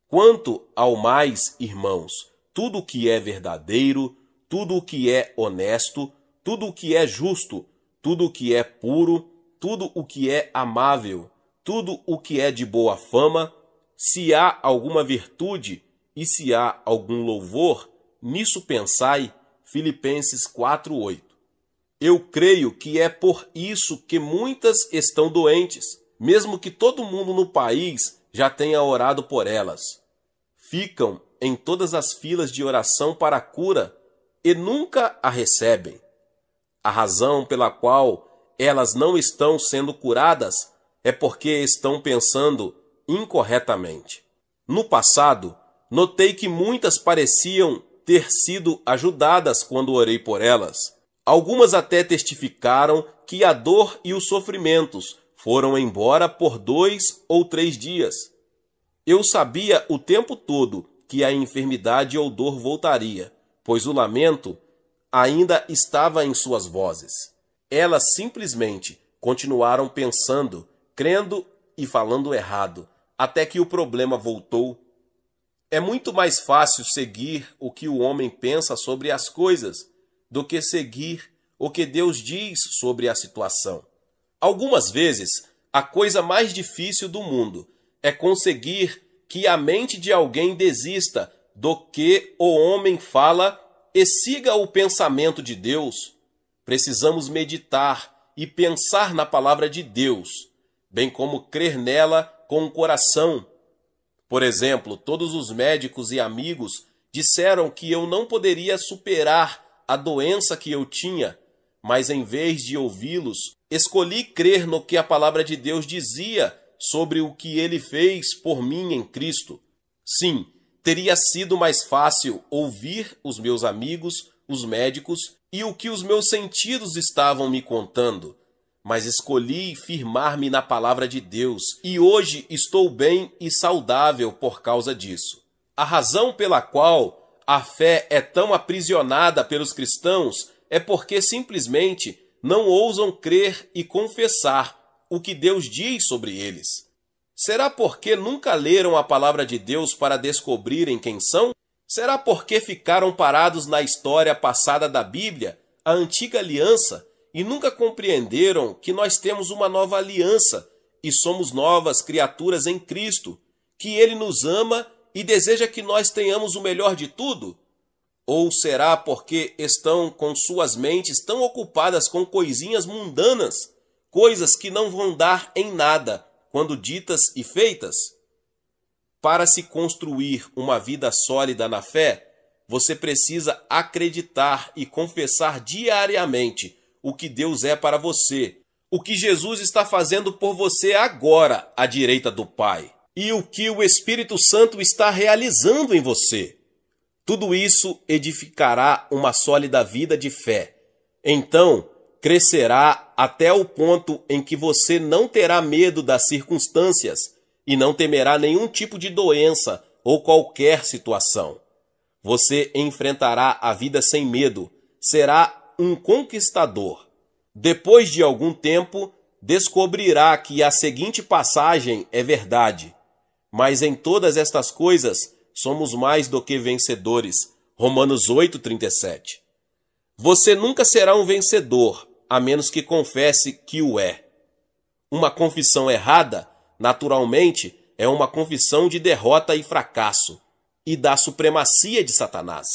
Quanto ao mais, irmãos, tudo o que é verdadeiro, tudo o que é honesto, tudo o que é justo, tudo o que é puro, tudo o que é amável, tudo o que é de boa fama, se há alguma virtude e se há algum louvor, nisso pensai. Filipenses 4:8. Eu creio que é por isso que muitas estão doentes, mesmo que todo mundo no país já tenha orado por elas. Ficam em todas as filas de oração para a cura e nunca a recebem. A razão pela qual elas não estão sendo curadas é porque estão pensando incorretamente. No passado, notei que muitas pareciam ter sido ajudadas quando orei por elas. Algumas até testificaram que a dor e os sofrimentos foram embora por 2 ou 3 dias. Eu sabia o tempo todo que a enfermidade ou dor voltaria, pois o lamento ainda estava em suas vozes. Elas simplesmente continuaram pensando, crendo e falando errado, até que o problema voltou. É muito mais fácil seguir o que o homem pensa sobre as coisas do que seguir o que Deus diz sobre a situação. Algumas vezes, a coisa mais difícil do mundo é conseguir que a mente de alguém desista do que o homem fala e siga o pensamento de Deus. Precisamos meditar e pensar na palavra de Deus, bem como crer nela com o coração. Por exemplo, todos os médicos e amigos disseram que eu não poderia superar a doença que eu tinha, mas em vez de ouvi-los, escolhi crer no que a palavra de Deus dizia sobre o que ele fez por mim em Cristo. Sim, teria sido mais fácil ouvir os meus amigos, os médicos, e o que os meus sentidos estavam me contando, mas escolhi firmar-me na palavra de Deus, e hoje estou bem e saudável por causa disso. A razão pela qual a fé é tão aprisionada pelos cristãos é porque simplesmente não ousam crer e confessar o que Deus diz sobre eles. Será porque nunca leram a palavra de Deus para descobrirem quem são? Será porque ficaram parados na história passada da Bíblia, a antiga aliança, e nunca compreenderam que nós temos uma nova aliança e somos novas criaturas em Cristo, que Ele nos ama e deseja que nós tenhamos o melhor de tudo? Ou será porque estão com suas mentes tão ocupadas com coisinhas mundanas, coisas que não vão dar em nada quando ditas e feitas? Para se construir uma vida sólida na fé, você precisa acreditar e confessar diariamente o que Deus é para você, o que Jesus está fazendo por você agora à direita do Pai, e o que o Espírito Santo está realizando em você. Tudo isso edificará uma sólida vida de fé. Então, crescerá até o ponto em que você não terá medo das circunstâncias e não temerá nenhum tipo de doença ou qualquer situação. Você enfrentará a vida sem medo, será um conquistador. Depois de algum tempo, descobrirá que a seguinte passagem é verdade. Mas em todas estas coisas, somos mais do que vencedores. Romanos 8:37. Você nunca será um vencedor, a menos que confesse que o é. Uma confissão errada, naturalmente, é uma confissão de derrota e fracasso, e da supremacia de Satanás.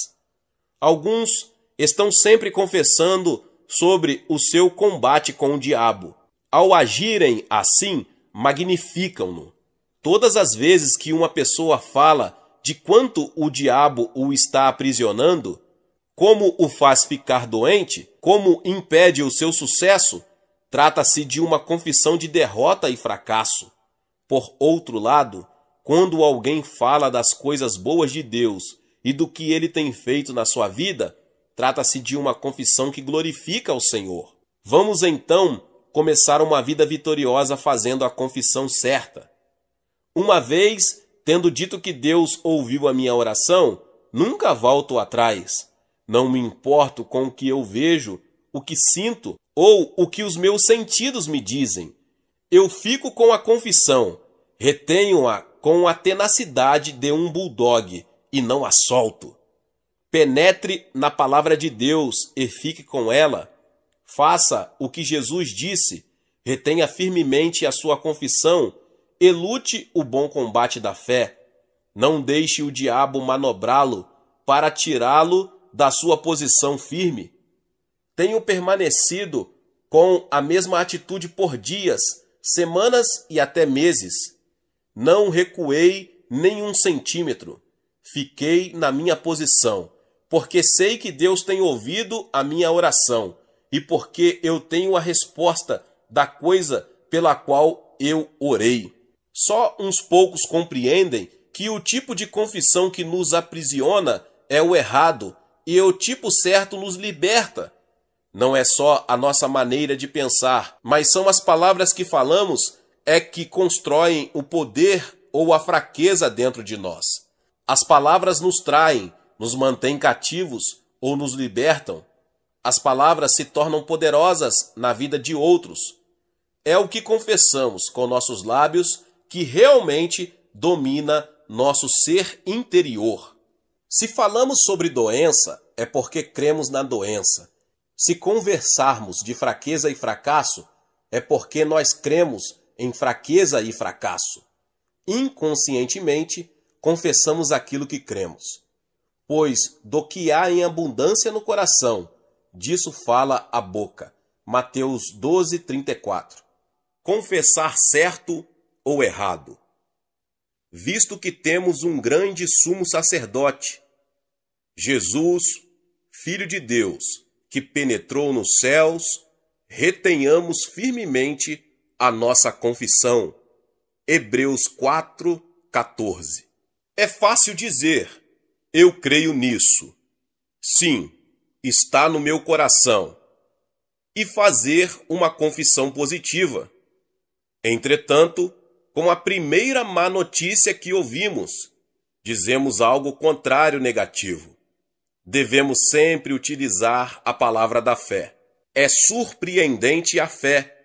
Alguns estão sempre confessando sobre o seu combate com o diabo. Ao agirem assim, magnificam-no. Todas as vezes que uma pessoa fala de quanto o diabo o está aprisionando, como o faz ficar doente, como impede o seu sucesso, trata-se de uma confissão de derrota e fracasso. Por outro lado, quando alguém fala das coisas boas de Deus e do que ele tem feito na sua vida, trata-se de uma confissão que glorifica o Senhor. Vamos então começar uma vida vitoriosa fazendo a confissão certa. Uma vez, tendo dito que Deus ouviu a minha oração, nunca volto atrás. Não me importo com o que eu vejo, o que sinto ou o que os meus sentidos me dizem. Eu fico com a confissão, retenho-a com a tenacidade de um bulldog e não a solto. Penetre na palavra de Deus e fique com ela. Faça o que Jesus disse, retenha firmemente a sua confissão e lute o bom combate da fé. Não deixe o diabo manobrá-lo para tirá-lo da sua posição firme. Tenho permanecido com a mesma atitude por dias, semanas e até meses. Não recuei nem um centímetro. Fiquei na minha posição, porque sei que Deus tem ouvido a minha oração e porque eu tenho a resposta da coisa pela qual eu orei. Só uns poucos compreendem que o tipo de confissão que nos aprisiona é o errado e o tipo certo nos liberta. Não é só a nossa maneira de pensar, mas são as palavras que falamos que constroem o poder ou a fraqueza dentro de nós. As palavras nos traem, nos mantêm cativos ou nos libertam. As palavras se tornam poderosas na vida de outros. É o que confessamos com nossos lábios que realmente domina nosso ser interior. Se falamos sobre doença, é porque cremos na doença. Se conversarmos de fraqueza e fracasso, é porque nós cremos em fraqueza e fracasso. Inconscientemente, confessamos aquilo que cremos. Pois do que há em abundância no coração, disso fala a boca. Mateus 12:34. Confessar certo ou errado. Visto que temos um grande sumo sacerdote, Jesus, Filho de Deus, que penetrou nos céus, retenhamos firmemente a nossa confissão. Hebreus 4:14. É fácil dizer, eu creio nisso. Sim, está no meu coração. E fazer uma confissão positiva. Entretanto, com a primeira má notícia que ouvimos, dizemos algo contrário negativo. Devemos sempre utilizar a palavra da fé. É surpreendente a fé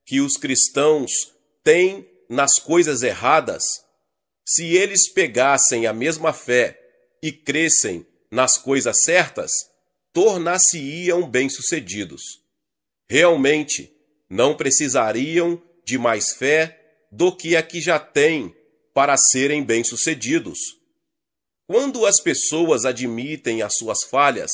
que os cristãos têm nas coisas erradas. Se eles pegassem a mesma fé e crescem nas coisas certas, tornar-se-iam bem-sucedidos. Realmente, não precisariam de mais fé do que a que já têm para serem bem-sucedidos. Quando as pessoas admitem as suas falhas,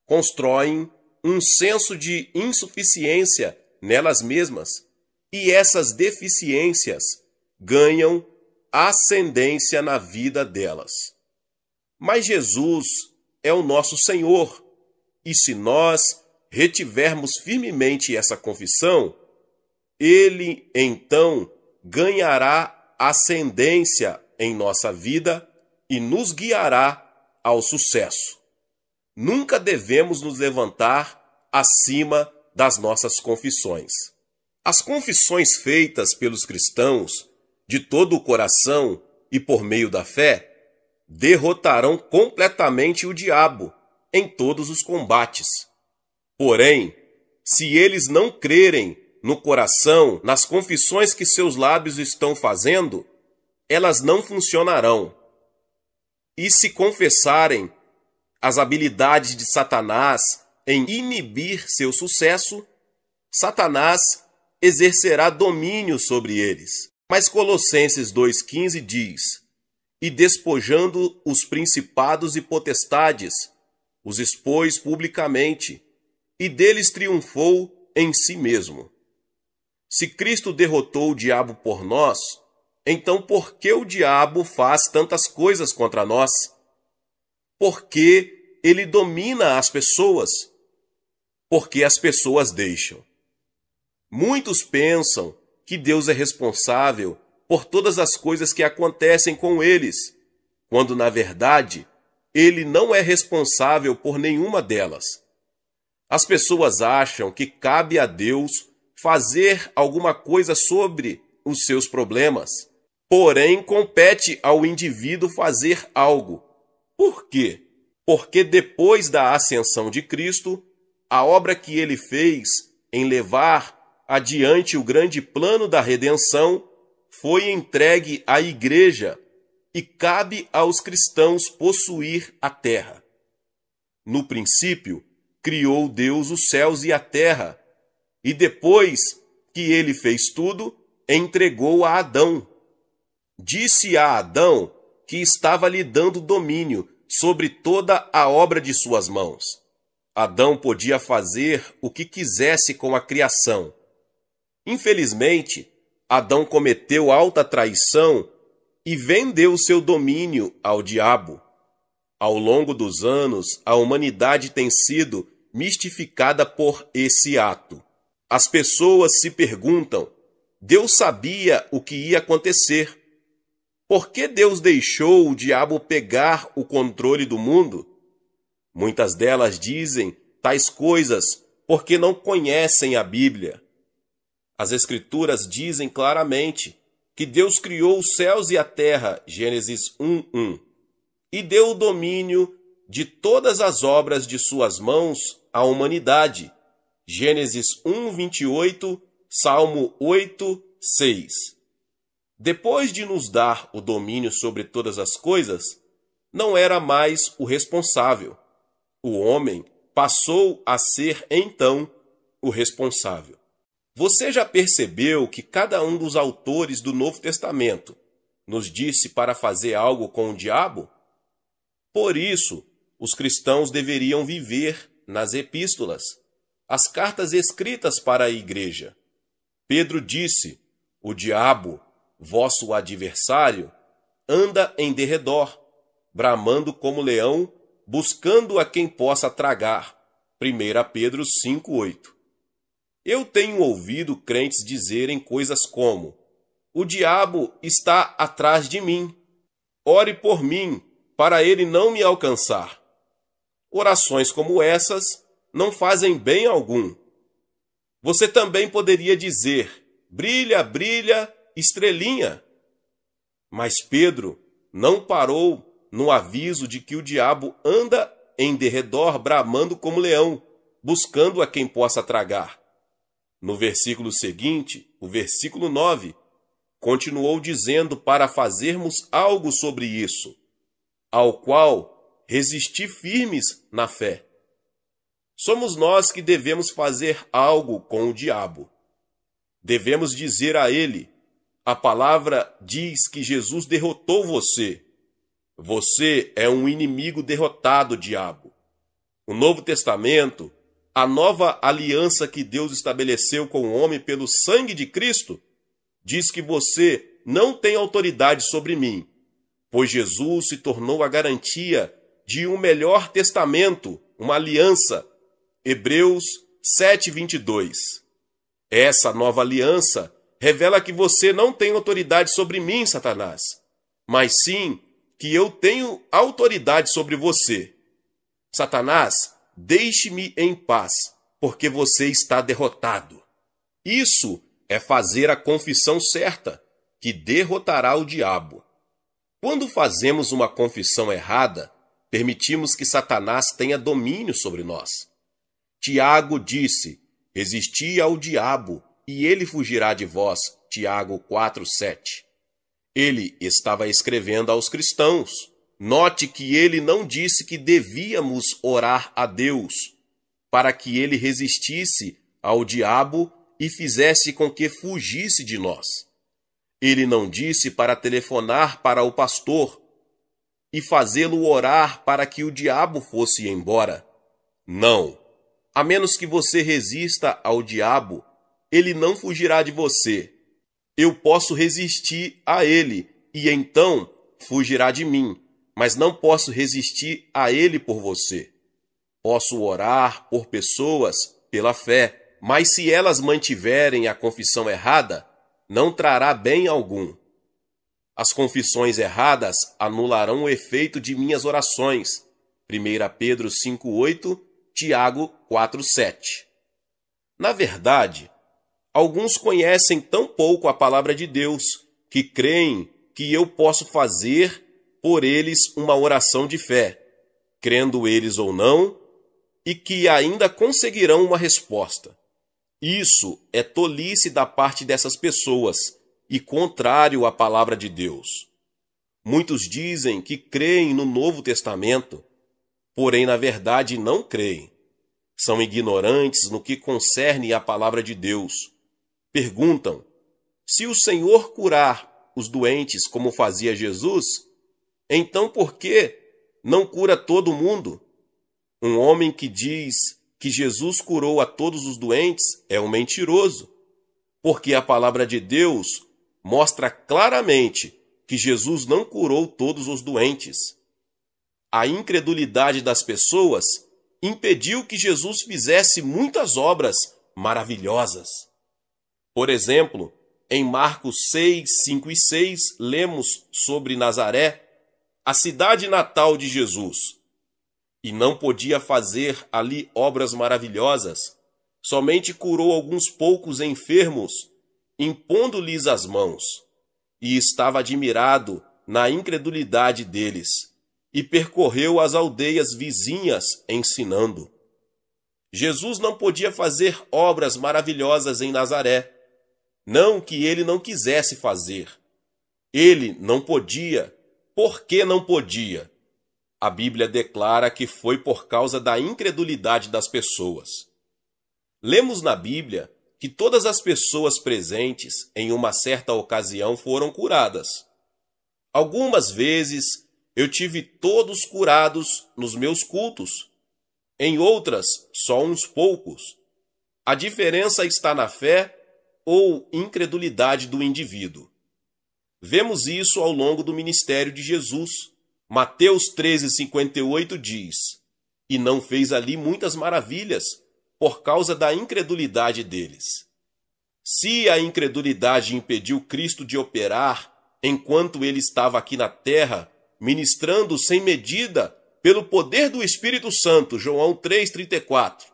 constroem um senso de insuficiência nelas mesmas, e essas deficiências ganham ascendência na vida delas. Mas Jesus é o nosso Senhor, e se nós retivermos firmemente essa confissão, Ele então ganhará ascendência em nossa vida e nos guiará ao sucesso. Nunca devemos nos levantar acima das nossas confissões. As confissões feitas pelos cristãos, de todo o coração e por meio da fé, derrotarão completamente o diabo em todos os combates. Porém, se eles não crerem no coração, nas confissões que seus lábios estão fazendo, elas não funcionarão. E se confessarem as habilidades de Satanás em inibir seu sucesso, Satanás exercerá domínio sobre eles. Mas Colossenses 2,15 diz: e despojando os principados e potestades, os expôs publicamente, e deles triunfou em si mesmo. Se Cristo derrotou o diabo por nós, então por que o diabo faz tantas coisas contra nós? Porque ele domina as pessoas. Porque as pessoas deixam. Muitos pensam que Deus é responsável por todas as coisas que acontecem com eles, quando na verdade Ele não é responsável por nenhuma delas. As pessoas acham que cabe a Deus fazer alguma coisa sobre os seus problemas. Porém, compete ao indivíduo fazer algo. Por quê? Porque depois da ascensão de Cristo, a obra que ele fez em levar adiante o grande plano da redenção foi entregue à igreja e cabe aos cristãos possuir a terra. No princípio, criou Deus os céus e a terra, e depois que ele fez tudo, entregou a Adão. Disse a Adão que estava lhe dando domínio sobre toda a obra de suas mãos. Adão podia fazer o que quisesse com a criação. Infelizmente, Adão cometeu alta traição e vendeu seu domínio ao diabo. Ao longo dos anos, a humanidade tem sido mistificada por esse ato. As pessoas se perguntam: Deus sabia o que ia acontecer. Por que Deus deixou o diabo pegar o controle do mundo? Muitas delas dizem tais coisas porque não conhecem a Bíblia. As Escrituras dizem claramente que Deus criou os céus e a terra, Gênesis 1:1, e deu o domínio de todas as obras de suas mãos à humanidade, Gênesis 1:28, Salmo 8:6. Depois de nos dar o domínio sobre todas as coisas, não era mais o responsável. O homem passou a ser, então, o responsável. Você já percebeu que cada um dos autores do Novo Testamento nos disse para fazer algo com o diabo? Por isso, os cristãos deveriam viver nas epístolas, as cartas escritas para a igreja. Pedro disse: o diabo, vosso adversário, anda em derredor, bramando como leão, buscando a quem possa tragar. 1 Pedro 5:8. Eu tenho ouvido crentes dizerem coisas como: o diabo está atrás de mim. Ore por mim, para ele não me alcançar. Orações como essas não fazem bem algum. Você também poderia dizer: brilha, brilha, estrelinha. Mas Pedro não parou no aviso de que o diabo anda em derredor bramando como leão, buscando a quem possa tragar. No versículo seguinte, o versículo 9, continuou dizendo para fazermos algo sobre isso, ao qual resistir firmes na fé. Somos nós que devemos fazer algo com o diabo. Devemos dizer a ele: a palavra diz que Jesus derrotou você. Você é um inimigo derrotado, diabo. O Novo Testamento, a nova aliança que Deus estabeleceu com o homem pelo sangue de Cristo, diz que você não tem autoridade sobre mim, pois Jesus se tornou a garantia de um melhor testamento, uma aliança. Hebreus 7:22. Essa nova aliança revela que você não tem autoridade sobre mim, Satanás, mas sim que eu tenho autoridade sobre você. Satanás, deixe-me em paz, porque você está derrotado. Isso é fazer a confissão certa, que derrotará o diabo. Quando fazemos uma confissão errada, permitimos que Satanás tenha domínio sobre nós. Tiago disse: resisti ao diabo, e ele fugirá de vós. Tiago 4:7. Ele estava escrevendo aos cristãos. Note que ele não disse que devíamos orar a Deus para que ele resistisse ao diabo e fizesse com que fugisse de nós. Ele não disse para telefonar para o pastor e fazê-lo orar para que o diabo fosse embora. Não. A menos que você resista ao diabo, ele não fugirá de você. Eu posso resistir a ele e então fugirá de mim, mas não posso resistir a ele por você. Posso orar por pessoas pela fé, mas se elas mantiverem a confissão errada, não trará bem algum. As confissões erradas anularão o efeito de minhas orações. 1 Pedro 5:8, Tiago 4:7. Na verdade, alguns conhecem tão pouco a palavra de Deus que creem que eu posso fazer por eles uma oração de fé, crendo eles ou não, e que ainda conseguirão uma resposta. Isso é tolice da parte dessas pessoas e contrário à palavra de Deus. Muitos dizem que creem no Novo Testamento, porém na verdade não creem. São ignorantes no que concerne à palavra de Deus. Perguntam: se o Senhor curar os doentes como fazia Jesus, então por que não cura todo mundo? Um homem que diz que Jesus curou a todos os doentes é um mentiroso, porque a palavra de Deus mostra claramente que Jesus não curou todos os doentes. A incredulidade das pessoas impediu que Jesus fizesse muitas obras maravilhosas. Por exemplo, em Marcos 6, 5 e 6, lemos sobre Nazaré, a cidade natal de Jesus. E não podia fazer ali obras maravilhosas, somente curou alguns poucos enfermos, impondo-lhes as mãos. E estava admirado na incredulidade deles, e percorreu as aldeias vizinhas ensinando. Jesus não podia fazer obras maravilhosas em Nazaré, não que ele não quisesse fazer. Ele não podia. Por que não podia? A Bíblia declara que foi por causa da incredulidade das pessoas. Lemos na Bíblia que todas as pessoas presentes em uma certa ocasião foram curadas. Algumas vezes eu tive todos curados nos meus cultos. Em outras, só uns poucos. A diferença está na fé ou incredulidade do indivíduo. Vemos isso ao longo do ministério de Jesus. Mateus 13:58 diz: E não fez ali muitas maravilhas, por causa da incredulidade deles. Se a incredulidade impediu Cristo de operar enquanto ele estava aqui na terra, ministrando sem medida pelo poder do Espírito Santo, João 3:34,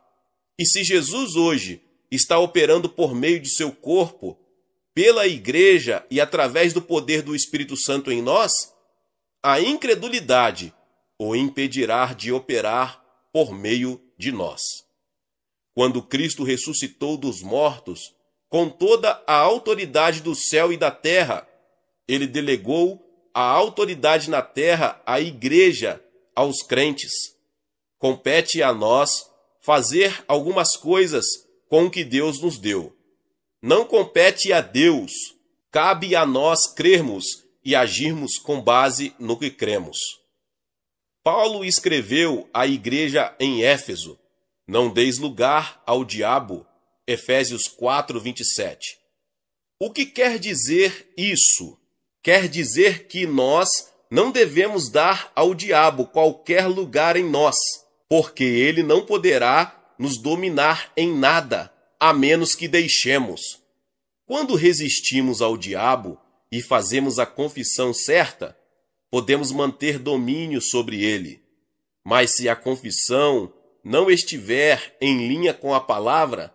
e se Jesus hoje está operando por meio de seu corpo, pela igreja e através do poder do Espírito Santo em nós, a incredulidade o impedirá de operar por meio de nós. Quando Cristo ressuscitou dos mortos, com toda a autoridade do céu e da terra, ele delegou a autoridade na terra à igreja, aos crentes. Compete a nós fazer algumas coisas com o que Deus nos deu. Não compete a Deus, cabe a nós crermos e agirmos com base no que cremos. Paulo escreveu à igreja em Éfeso: Não deis lugar ao diabo, Efésios 4:27. O que quer dizer isso? Quer dizer que nós não devemos dar ao diabo qualquer lugar em nós, porque ele não poderá nos dominar em nada, a menos que deixemos. Quando resistimos ao diabo e fazemos a confissão certa, podemos manter domínio sobre ele. Mas se a confissão não estiver em linha com a palavra,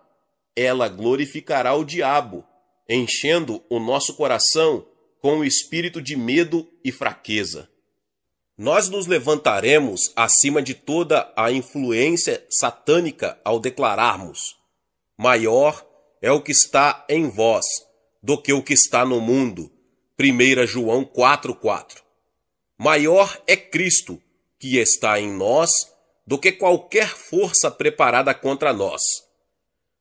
ela glorificará o diabo, enchendo o nosso coração com o espírito de medo e fraqueza. Nós nos levantaremos acima de toda a influência satânica ao declararmos: maior é o que está em vós do que o que está no mundo. 1 João 4:4. Maior é Cristo que está em nós do que qualquer força preparada contra nós.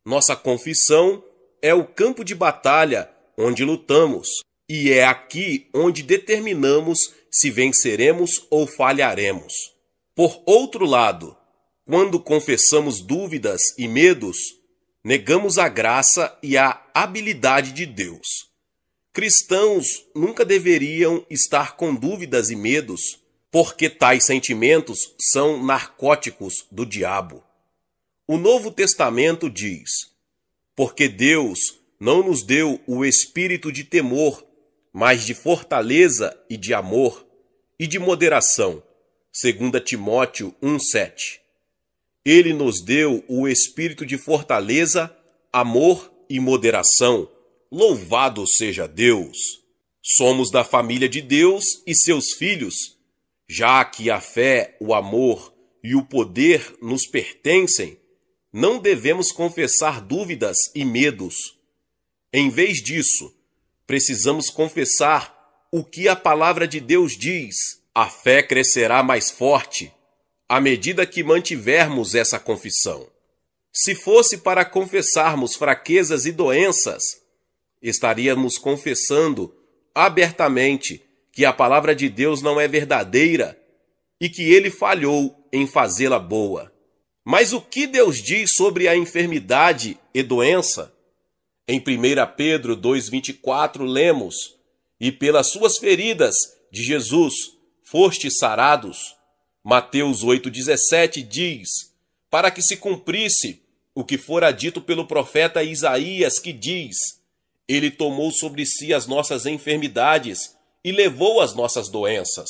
Nossa confissão é o campo de batalha onde lutamos, e é aqui onde determinamos se venceremos ou falharemos. Por outro lado, quando confessamos dúvidas e medos, negamos a graça e a habilidade de Deus. Cristãos nunca deveriam estar com dúvidas e medos, porque tais sentimentos são narcóticos do diabo. O Novo Testamento diz: Porque Deus não nos deu o espírito de temor, mas de fortaleza e de amor e de moderação. 2 Timóteo 1:7. Ele nos deu o espírito de fortaleza, amor e moderação. Louvado seja Deus! Somos da família de Deus e seus filhos, já que a fé, o amor e o poder nos pertencem. Não devemos confessar dúvidas e medos. Em vez disso, precisamos confessar o que a palavra de Deus diz. A fé crescerá mais forte à medida que mantivermos essa confissão. Se fosse para confessarmos fraquezas e doenças, estaríamos confessando abertamente que a palavra de Deus não é verdadeira e que ele falhou em fazê-la boa. Mas o que Deus diz sobre a enfermidade e doença? Em 1 Pedro 2:24 lemos: E pelas suas feridas de Jesus fostes sarados. Mateus 8,17 diz: para que se cumprisse o que fora dito pelo profeta Isaías, que diz: ele tomou sobre si as nossas enfermidades e levou as nossas doenças.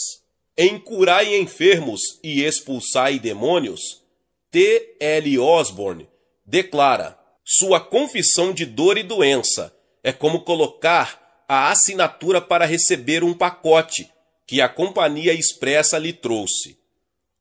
Em curai enfermos e expulsai demônios, T. L. Osborne declara: sua confissão de dor e doença é como colocar a assinatura para receber um pacote que a Companhia Expressa lhe trouxe.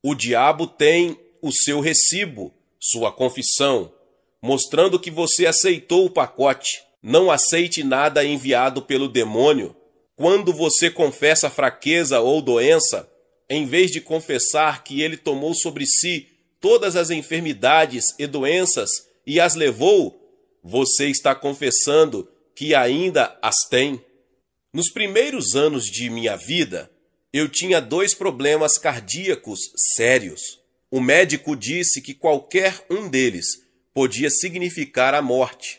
O diabo tem o seu recibo, sua confissão, mostrando que você aceitou o pacote. Não aceite nada enviado pelo demônio. Quando você confessa fraqueza ou doença, em vez de confessar que ele tomou sobre si todas as enfermidades e doenças e as levou, você está confessando que ainda as tem. Nos primeiros anos de minha vida, eu tinha 2 problemas cardíacos sérios. O médico disse que qualquer um deles podia significar a morte.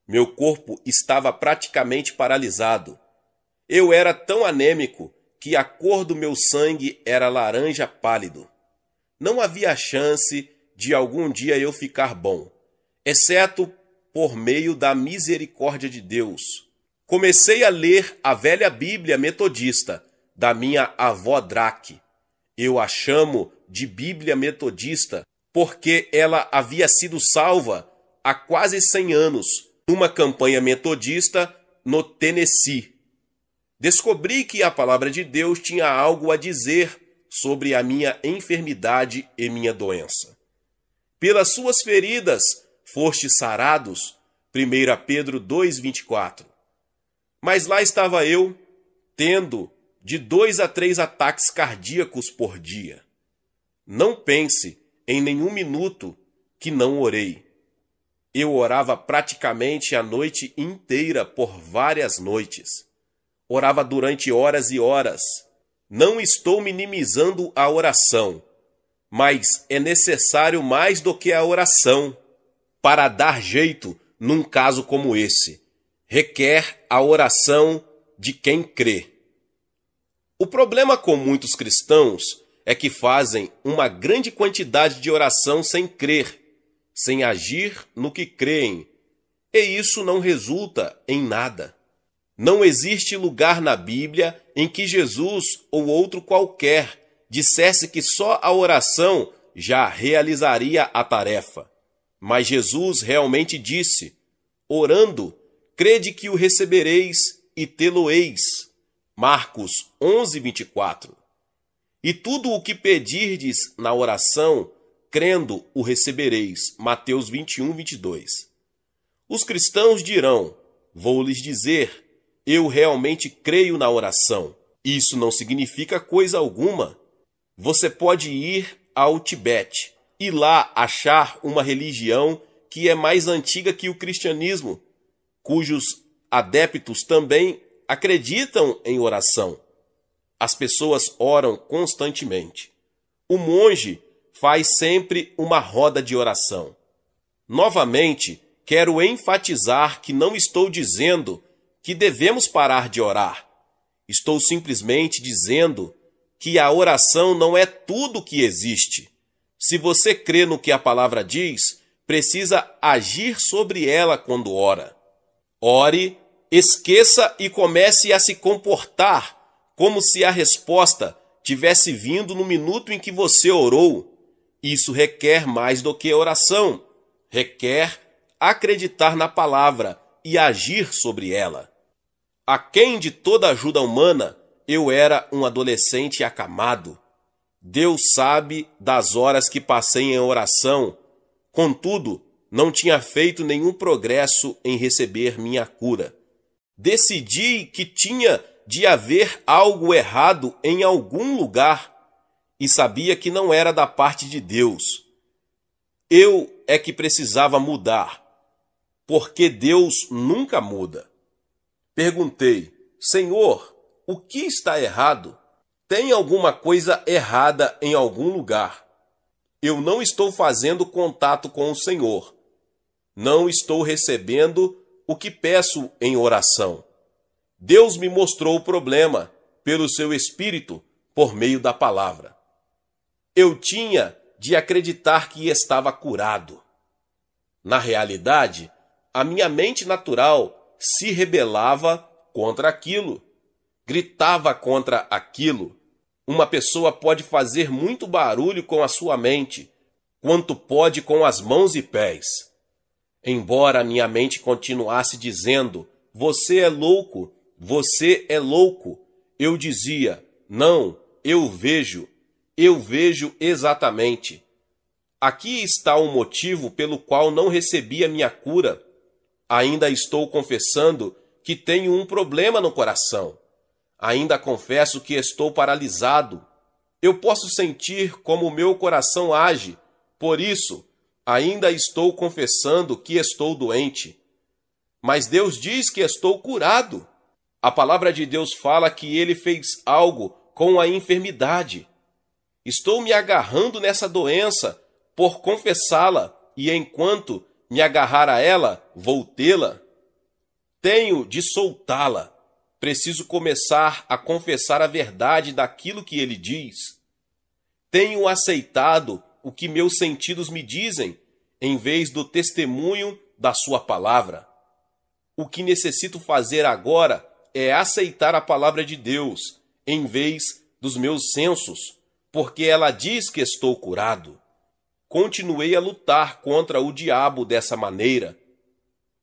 Meu corpo estava praticamente paralisado. Eu era tão anêmico que a cor do meu sangue era laranja pálido. Não havia chance de algum dia eu ficar bom, exceto por meio da misericórdia de Deus. Comecei a ler a velha Bíblia metodista da minha avó Draque. Eu a chamo de Bíblia metodista porque ela havia sido salva há quase 100 anos numa campanha metodista no Tennessee. Descobri que a palavra de Deus tinha algo a dizer sobre a minha enfermidade e minha doença. Pelas suas feridas fostes sarados, 1 Pedro 2,24. Mas lá estava eu, tendo de 2 a 3 ataques cardíacos por dia. Não pense em nenhum minuto que não orei. Eu orava praticamente a noite inteira por várias noites. Orava durante horas e horas. Não estou minimizando a oração, mas é necessário mais do que a oração para dar jeito num caso como esse. Requer a oração de quem crê. O problema com muitos cristãos é que fazem uma grande quantidade de oração sem crer, sem agir no que creem, e isso não resulta em nada. Não existe lugar na Bíblia em que Jesus ou outro qualquer dissesse que só a oração já realizaria a tarefa. Mas Jesus realmente disse: orando, crede que o recebereis e tê-lo-eis. Marcos 11:24. E tudo o que pedirdes na oração, crendo, o recebereis. Mateus 21:22. Os cristãos dirão: vou lhes dizer, eu realmente creio na oração. Isso não significa coisa alguma. Você pode ir ao Tibete e lá achar uma religião que é mais antiga que o cristianismo, cujos adeptos também acreditam em oração. As pessoas oram constantemente. O monge faz sempre uma roda de oração. Novamente, quero enfatizar que não estou dizendo que devemos parar de orar. Estou simplesmente dizendo que a oração não é tudo que existe. Se você crê no que a palavra diz, precisa agir sobre ela quando ora. Ore, esqueça e comece a se comportar como se a resposta tivesse vindo no minuto em que você orou. Isso requer mais do que oração. Requer acreditar na palavra e agir sobre ela. Aquém de toda ajuda humana, eu era um adolescente acamado. Deus sabe das horas que passei em oração. Contudo, não tinha feito nenhum progresso em receber minha cura. Decidi que tinha de haver algo errado em algum lugar e sabia que não era da parte de Deus. Eu é que precisava mudar, porque Deus nunca muda. Perguntei: Senhor, o que está errado? Tem alguma coisa errada em algum lugar? Eu não estou fazendo contato com o Senhor. Não estou recebendo o que peço em oração. Deus me mostrou o problema pelo seu Espírito por meio da palavra. eu tinha de acreditar que estava curado. Na realidade, a minha mente natural se rebelava contra aquilo, gritava contra aquilo. Uma pessoa pode fazer muito barulho com a sua mente, quanto pode com as mãos e pés. Embora minha mente continuasse dizendo, você é louco, eu dizia, não, eu vejo exatamente. Aqui está o motivo pelo qual não recebi a minha cura. Ainda estou confessando que tenho um problema no coração. Ainda confesso que estou paralisado. Eu posso sentir como o meu coração age. Por isso, ainda estou confessando que estou doente. Mas Deus diz que estou curado. A palavra de Deus fala que Ele fez algo com a enfermidade. Estou me agarrando nessa doença por confessá-la, e enquanto me agarrar a ela, vou tê-la. Tenho de soltá-la. Preciso começar a confessar a verdade daquilo que ele diz. Tenho aceitado o que meus sentidos me dizem, em vez do testemunho da sua palavra. O que necessito fazer agora é aceitar a palavra de Deus, em vez dos meus sensos, porque ela diz que estou curado. Continuei a lutar contra o diabo dessa maneira.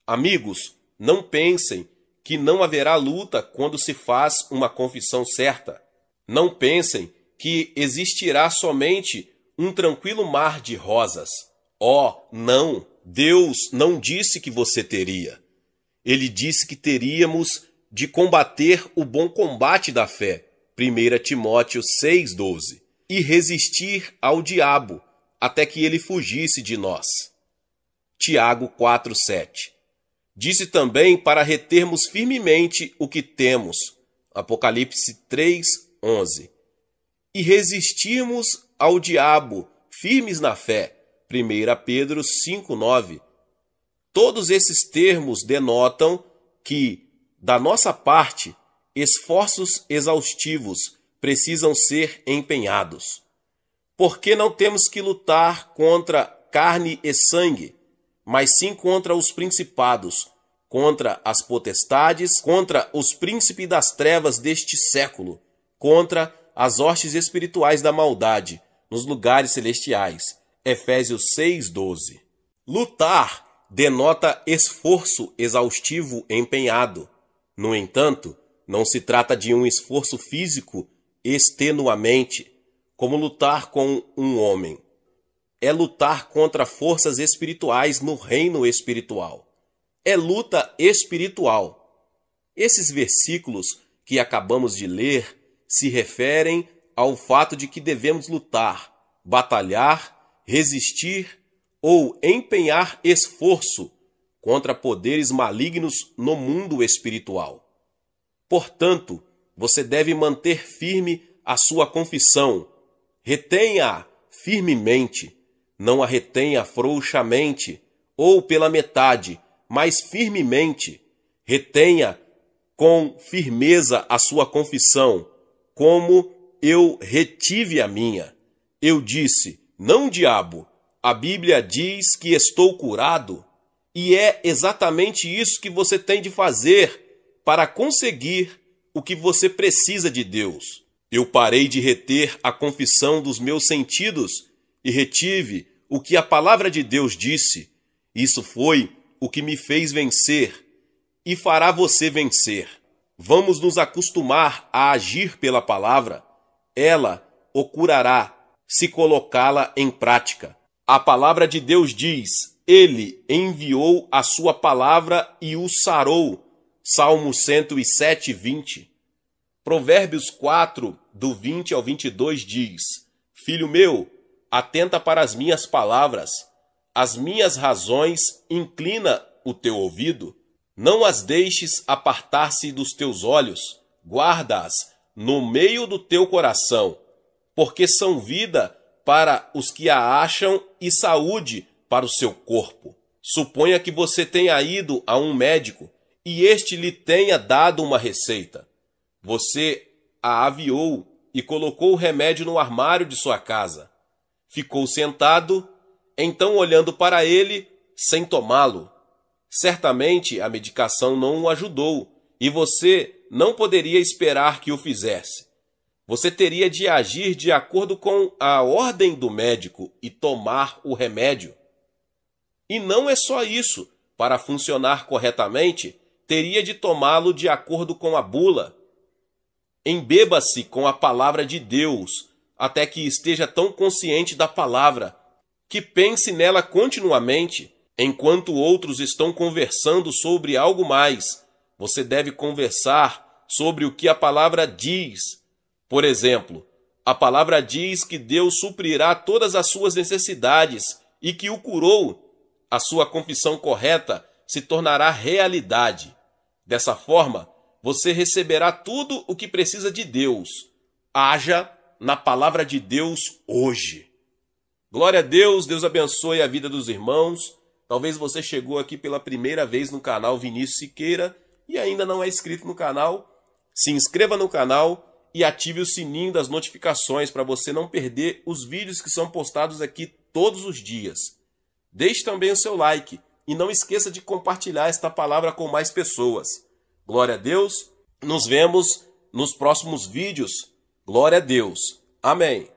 Amigos, não pensem que não haverá luta quando se faz uma confissão certa. Não pensem que existirá somente um tranquilo mar de rosas. Oh, não! Deus não disse que você teria. Ele disse que teríamos de combater o bom combate da fé, 1 Timóteo 6,12, e resistir ao diabo, até que ele fugisse de nós. Tiago 4,7. Disse também para retermos firmemente o que temos. Apocalipse 3,11. E resistirmos ao diabo, firmes na fé. 1 Pedro 5,9. Todos esses termos denotam que, da nossa parte, esforços exaustivos precisam ser empenhados. Porque não temos que lutar contra carne e sangue, mas sim contra os principados, contra as potestades, contra os príncipes das trevas deste século, contra as hostes espirituais da maldade nos lugares celestiais. Efésios 6,12. Lutar denota esforço exaustivo empenhado. No entanto, não se trata de um esforço físico extenuamente, como lutar com um homem. É lutar contra forças espirituais no reino espiritual. É luta espiritual. Esses versículos que acabamos de ler se referem ao fato de que devemos lutar, batalhar, resistir ou empenhar esforço contra poderes malignos no mundo espiritual. Portanto, você deve manter firme a sua confissão. Retenha-a firmemente, não a retenha frouxamente ou pela metade, mas firmemente. Retenha com firmeza a sua confissão, como eu retive a minha. Eu disse, não, diabo, a Bíblia diz que estou curado, e é exatamente isso que você tem de fazer para conseguir o que você precisa de Deus. Eu parei de reter a confissão dos meus sentidos e retive o que a palavra de Deus disse. Isso foi o que me fez vencer e fará você vencer. Vamos nos acostumar a agir pela palavra. Ela o curará se colocá-la em prática. A palavra de Deus diz, Ele enviou a sua palavra e o sarou. Salmo 107, 20. Provérbios 4, do 20 ao 22 diz, Filho meu, atenta para as minhas palavras, as minhas razões inclina o teu ouvido, não as deixes apartar-se dos teus olhos, guarda-as no meio do teu coração, porque são vida para os que a acham e saúde para o seu corpo. Suponha que você tenha ido a um médico e este lhe tenha dado uma receita. Você a aviou e colocou o remédio no armário de sua casa. Ficou sentado, então olhando para ele, sem tomá-lo. Certamente a medicação não o ajudou e você não poderia esperar que o fizesse. Você teria de agir de acordo com a ordem do médico e tomar o remédio. E não é só isso. Para funcionar corretamente, teria de tomá-lo de acordo com a bula. Embeba-se com a palavra de Deus, até que esteja tão consciente da palavra, que pense nela continuamente. Enquanto outros estão conversando sobre algo mais, você deve conversar sobre o que a palavra diz. Por exemplo, a palavra diz que Deus suprirá todas as suas necessidades e que o curou. A sua confissão correta se tornará realidade. Dessa forma, você receberá tudo o que precisa de Deus. Haja na palavra de Deus hoje. Glória a Deus, Deus abençoe a vida dos irmãos. Talvez você chegou aqui pela primeira vez no canal Vinícius Siqueira e ainda não é inscrito no canal. Se inscreva no canal e ative o sininho das notificações para você não perder os vídeos que são postados aqui todos os dias. Deixe também o seu like e não esqueça de compartilhar esta palavra com mais pessoas. Glória a Deus. Nos vemos nos próximos vídeos. Glória a Deus. Amém.